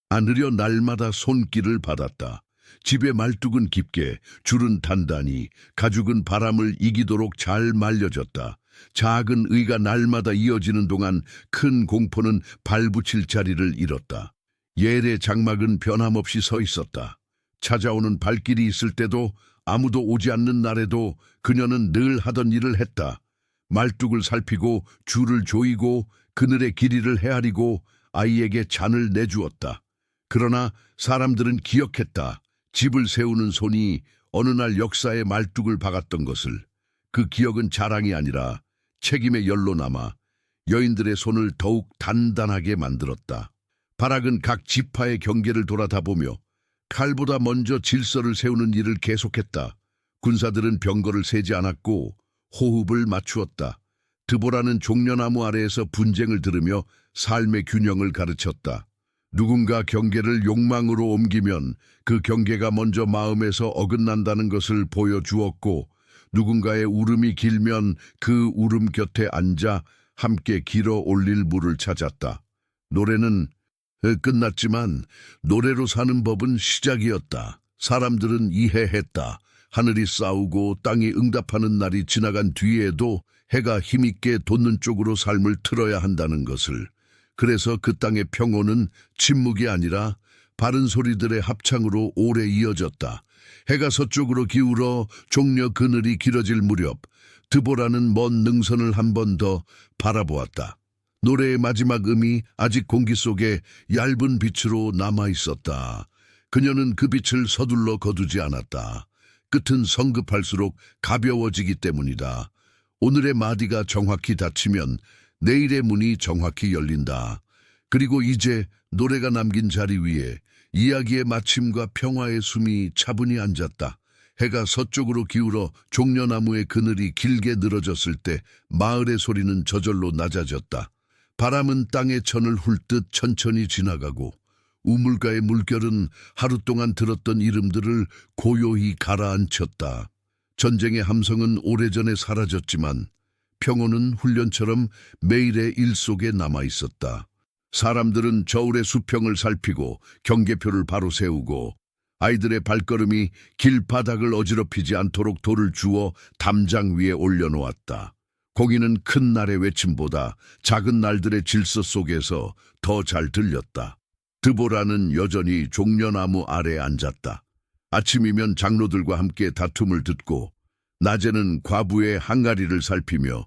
않으려 날마다 손길을 받았다. 집의 말뚝은 깊게, 줄은 단단히, 가죽은 바람을 이기도록 잘 말려졌다. 작은 의가 날마다 이어지는 동안 큰 공포는 발붙일 자리를 잃었다. 예의 장막은 변함없이 서 있었다. 찾아오는 발길이 있을 때도 아무도 오지 않는 날에도 그녀는 늘 하던 일을 했다. 말뚝을 살피고 줄을 조이고 그늘의 길이를 헤아리고 아이에게 잔을 내주었다. 그러나 사람들은 기억했다. 집을 세우는 손이 어느 날 역사의 말뚝을 박았던 것을. 그 기억은 자랑이 아니라 책임의 열로 남아 여인들의 손을 더욱 단단하게 만들었다. 바락은 각 지파의 경계를 돌아다보며 칼보다 먼저 질서를 세우는 일을 계속했다. 군사들은 병거를 세지 않았고 호흡을 맞추었다. 드보라는 종려나무 아래에서 분쟁을 들으며 삶의 균형을 가르쳤다. 누군가 경계를 욕망으로 옮기면 그 경계가 먼저 마음에서 어긋난다는 것을 보여주었고 누군가의 울음이 길면 그 울음 곁에 앉아 함께 길어 올릴 물을 찾았다. 노래는 끝났지만 노래로 사는 법은 시작이었다. 사람들은 이해했다. 하늘이 싸우고 땅이 응답하는 날이 지나간 뒤에도 해가 힘있게 돋는 쪽으로 삶을 틀어야 한다는 것을. 그래서 그 땅의 평온은 침묵이 아니라 바른 소리들의 합창으로 오래 이어졌다. 해가 서쪽으로 기울어 종려 그늘이 길어질 무렵 드보라는 먼 능선을 한 번 더 바라보았다. 노래의 마지막 음이 아직 공기 속에 얇은 빛으로 남아있었다. 그녀는 그 빛을 서둘러 거두지 않았다. 끝은 성급할수록 가벼워지기 때문이다. 오늘의 마디가 정확히 닫히면 내일의 문이 정확히 열린다. 그리고 이제 노래가 남긴 자리 위에 이야기의 마침과 평화의 숨이 차분히 앉았다. 해가 서쪽으로 기울어 종려나무의 그늘이 길게 늘어졌을 때 마을의 소리는 저절로 낮아졌다. 바람은 땅의 천을 훑듯 천천히 지나가고 우물가의 물결은 하루 동안 들었던 이름들을 고요히 가라앉혔다. 전쟁의 함성은 오래전에 사라졌지만 평온은 훈련처럼 매일의 일 속에 남아있었다. 사람들은 저울의 수평을 살피고 경계표를 바로 세우고 아이들의 발걸음이 길바닥을 어지럽히지 않도록 돌을 주워 담장 위에 올려놓았다. 공이는 큰 날의 외침보다 작은 날들의 질서 속에서 더 잘 들렸다. 드보라는 여전히 종려나무 아래에 앉았다. 아침이면 장로들과 함께 다툼을 듣고 낮에는 과부의 항아리를 살피며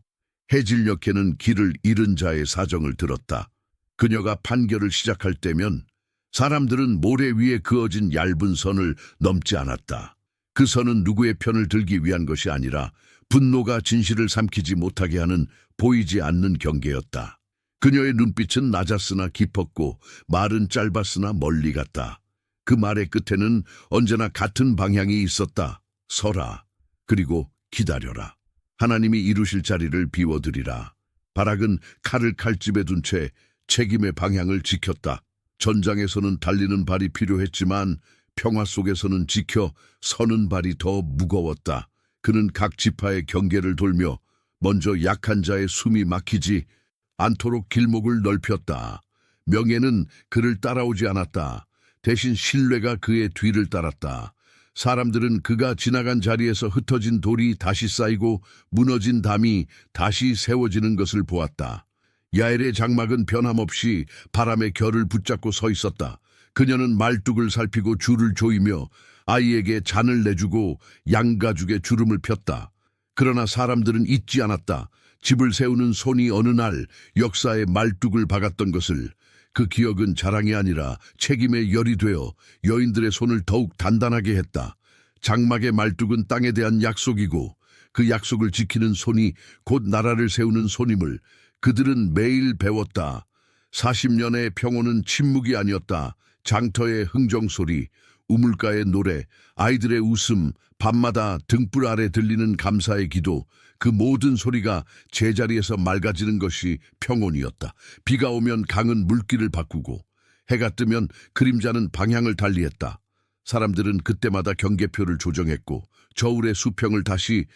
해질녘에는 길을 잃은 자의 사정을 들었다. 그녀가 판결을 시작할 때면 사람들은 모래 위에 그어진 얇은 선을 넘지 않았다. 그 선은 누구의 편을 들기 위한 것이 아니라 분노가 진실을 삼키지 못하게 하는 보이지 않는 경계였다. 그녀의 눈빛은 낮았으나 깊었고 말은 짧았으나 멀리 갔다. 그 말의 끝에는 언제나 같은 방향이 있었다. 서라. 그리고 기다려라. 하나님이 이루실 자리를 비워드리라. 바락은 칼을 칼집에 둔 채 책임의 방향을 지켰다. 전장에서는 달리는 발이 필요했지만 평화 속에서는 지켜 서는 발이 더 무거웠다. 그는 각 지파의 경계를 돌며 먼저 약한 자의 숨이 막히지 않도록 길목을 넓혔다. 명예는 그를 따라오지 않았다. 대신 신뢰가 그의 뒤를 따랐다. 사람들은 그가 지나간 자리에서 흩어진 돌이 다시 쌓이고 무너진 담이 다시 세워지는 것을 보았다. 야엘의 장막은 변함없이 바람의 결을 붙잡고 서 있었다. 그녀는 말뚝을 살피고 줄을 조이며 아이에게 잔을 내주고 양가죽에 주름을 폈다. 그러나 사람들은 잊지 않았다. 집을 세우는 손이 어느 날 역사의 말뚝을 박았던 것을. 그 기억은 자랑이 아니라 책임의 열이 되어 여인들의 손을 더욱 단단하게 했다. 장막의 말뚝은 땅에 대한 약속이고 그 약속을 지키는 손이 곧 나라를 세우는 손임을 그들은 매일 배웠다. 40년의 평온은 침묵이 아니었다. 장터의 흥정소리, 우물가의 노래, 아이들의 웃음, 밤마다 등불 아래 들리는 감사의 기도, 그 모든 소리가 제자리에서 맑아지는 것이 평온이었다. 비가 오면 강은 물길을 바꾸고 해가 뜨면 그림자는 방향을 달리했다. 사람들은 그때마다 경계표를 조정했고 저울의 수평을 다시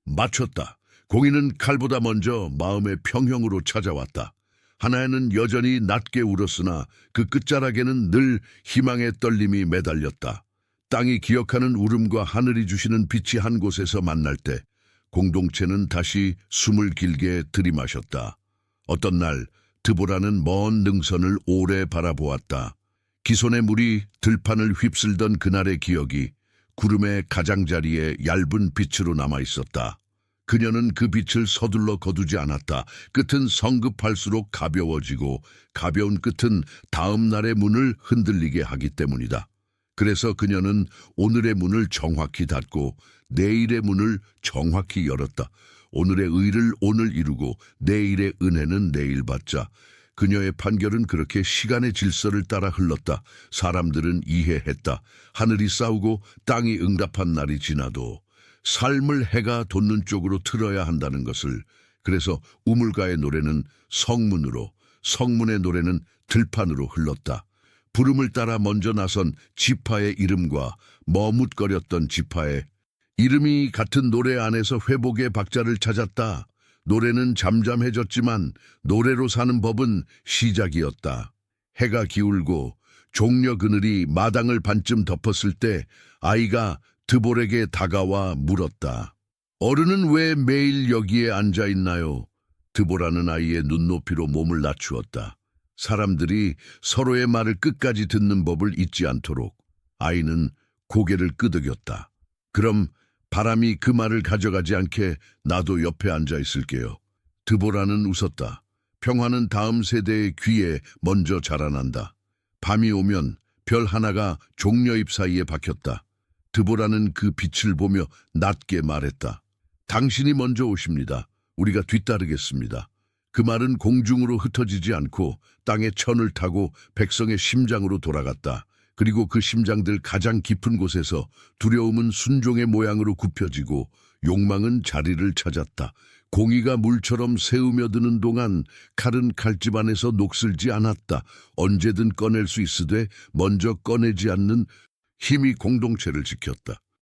맞췄다. 공인은 칼보다 먼저 마음의 평형으로 찾아왔다. 하나에는 여전히 낮게 울었으나 그 끝자락에는 늘 희망의 떨림이 매달렸다. 땅이 기억하는 울음과 하늘이 주시는 빛이 한 곳에서 만날 때 공동체는 다시 숨을 길게 들이마셨다. 어떤 날 드보라는 먼 능선을 오래 바라보았다. 기손의 물이 들판을 휩쓸던 그날의 기억이 구름의 가장자리에 얇은 빛으로 남아있었다. 그녀는 그 빛을 서둘러 거두지 않았다. 끝은 성급할수록 가벼워지고 가벼운 끝은 다음 날의 문을 흔들리게 하기 때문이다. 그래서 그녀는 오늘의 문을 정확히 닫고 내일의 문을 정확히 열었다. 오늘의 의를 오늘 이루고 내일의 은혜는 내일 받자. 그녀의 판결은 그렇게 시간의 질서를 따라 흘렀다. 사람들은 이해했다. 하늘이 싸우고 땅이 응답한 날이 지나도 삶을 해가 돋는 쪽으로 틀어야 한다는 것을. 그래서 우물가의 노래는 성문으로, 성문의 노래는 들판으로 흘렀다. 부름을 따라 먼저 나선 지파의 이름과 머뭇거렸던 지파의 이름이 같은 노래 안에서 회복의 박자를 찾았다. 노래는 잠잠해졌지만 노래로 사는 법은 시작이었다. 해가 기울고 종려 그늘이 마당을 반쯤 덮었을 때 아이가 드볼에게 다가와 물었다. 어른은 왜 매일 여기에 앉아 있나요? 드보라는 아이의 눈높이로 몸을 낮추었다. 사람들이 서로의 말을 끝까지 듣는 법을 잊지 않도록. 아이는 고개를 끄덕였다. 그럼 바람이 그 말을 가져가지 않게 나도 옆에 앉아 있을게요. 드보라는 웃었다. 평화는 다음 세대의 귀에 먼저 자라난다. 밤이 오면 별 하나가 종려잎 사이에 박혔다. 드보라는 그 빛을 보며 낮게 말했다. 당신이 먼저 오십니다. 우리가 뒤따르겠습니다. 그 말은 공중으로 흩어지지 않고 땅의 천을 타고 백성의 심장으로 돌아갔다. 그리고 그 심장들 가장 깊은 곳에서 두려움은 순종의 모양으로 굽혀지고 욕망은 자리를 찾았다. 공의가 물처럼 새우며드는 동안 칼은 칼집 안에서 녹슬지 않았다. 언제든 꺼낼 수 있으되 먼저 꺼내지 않는 힘이 공동체를 지켰다.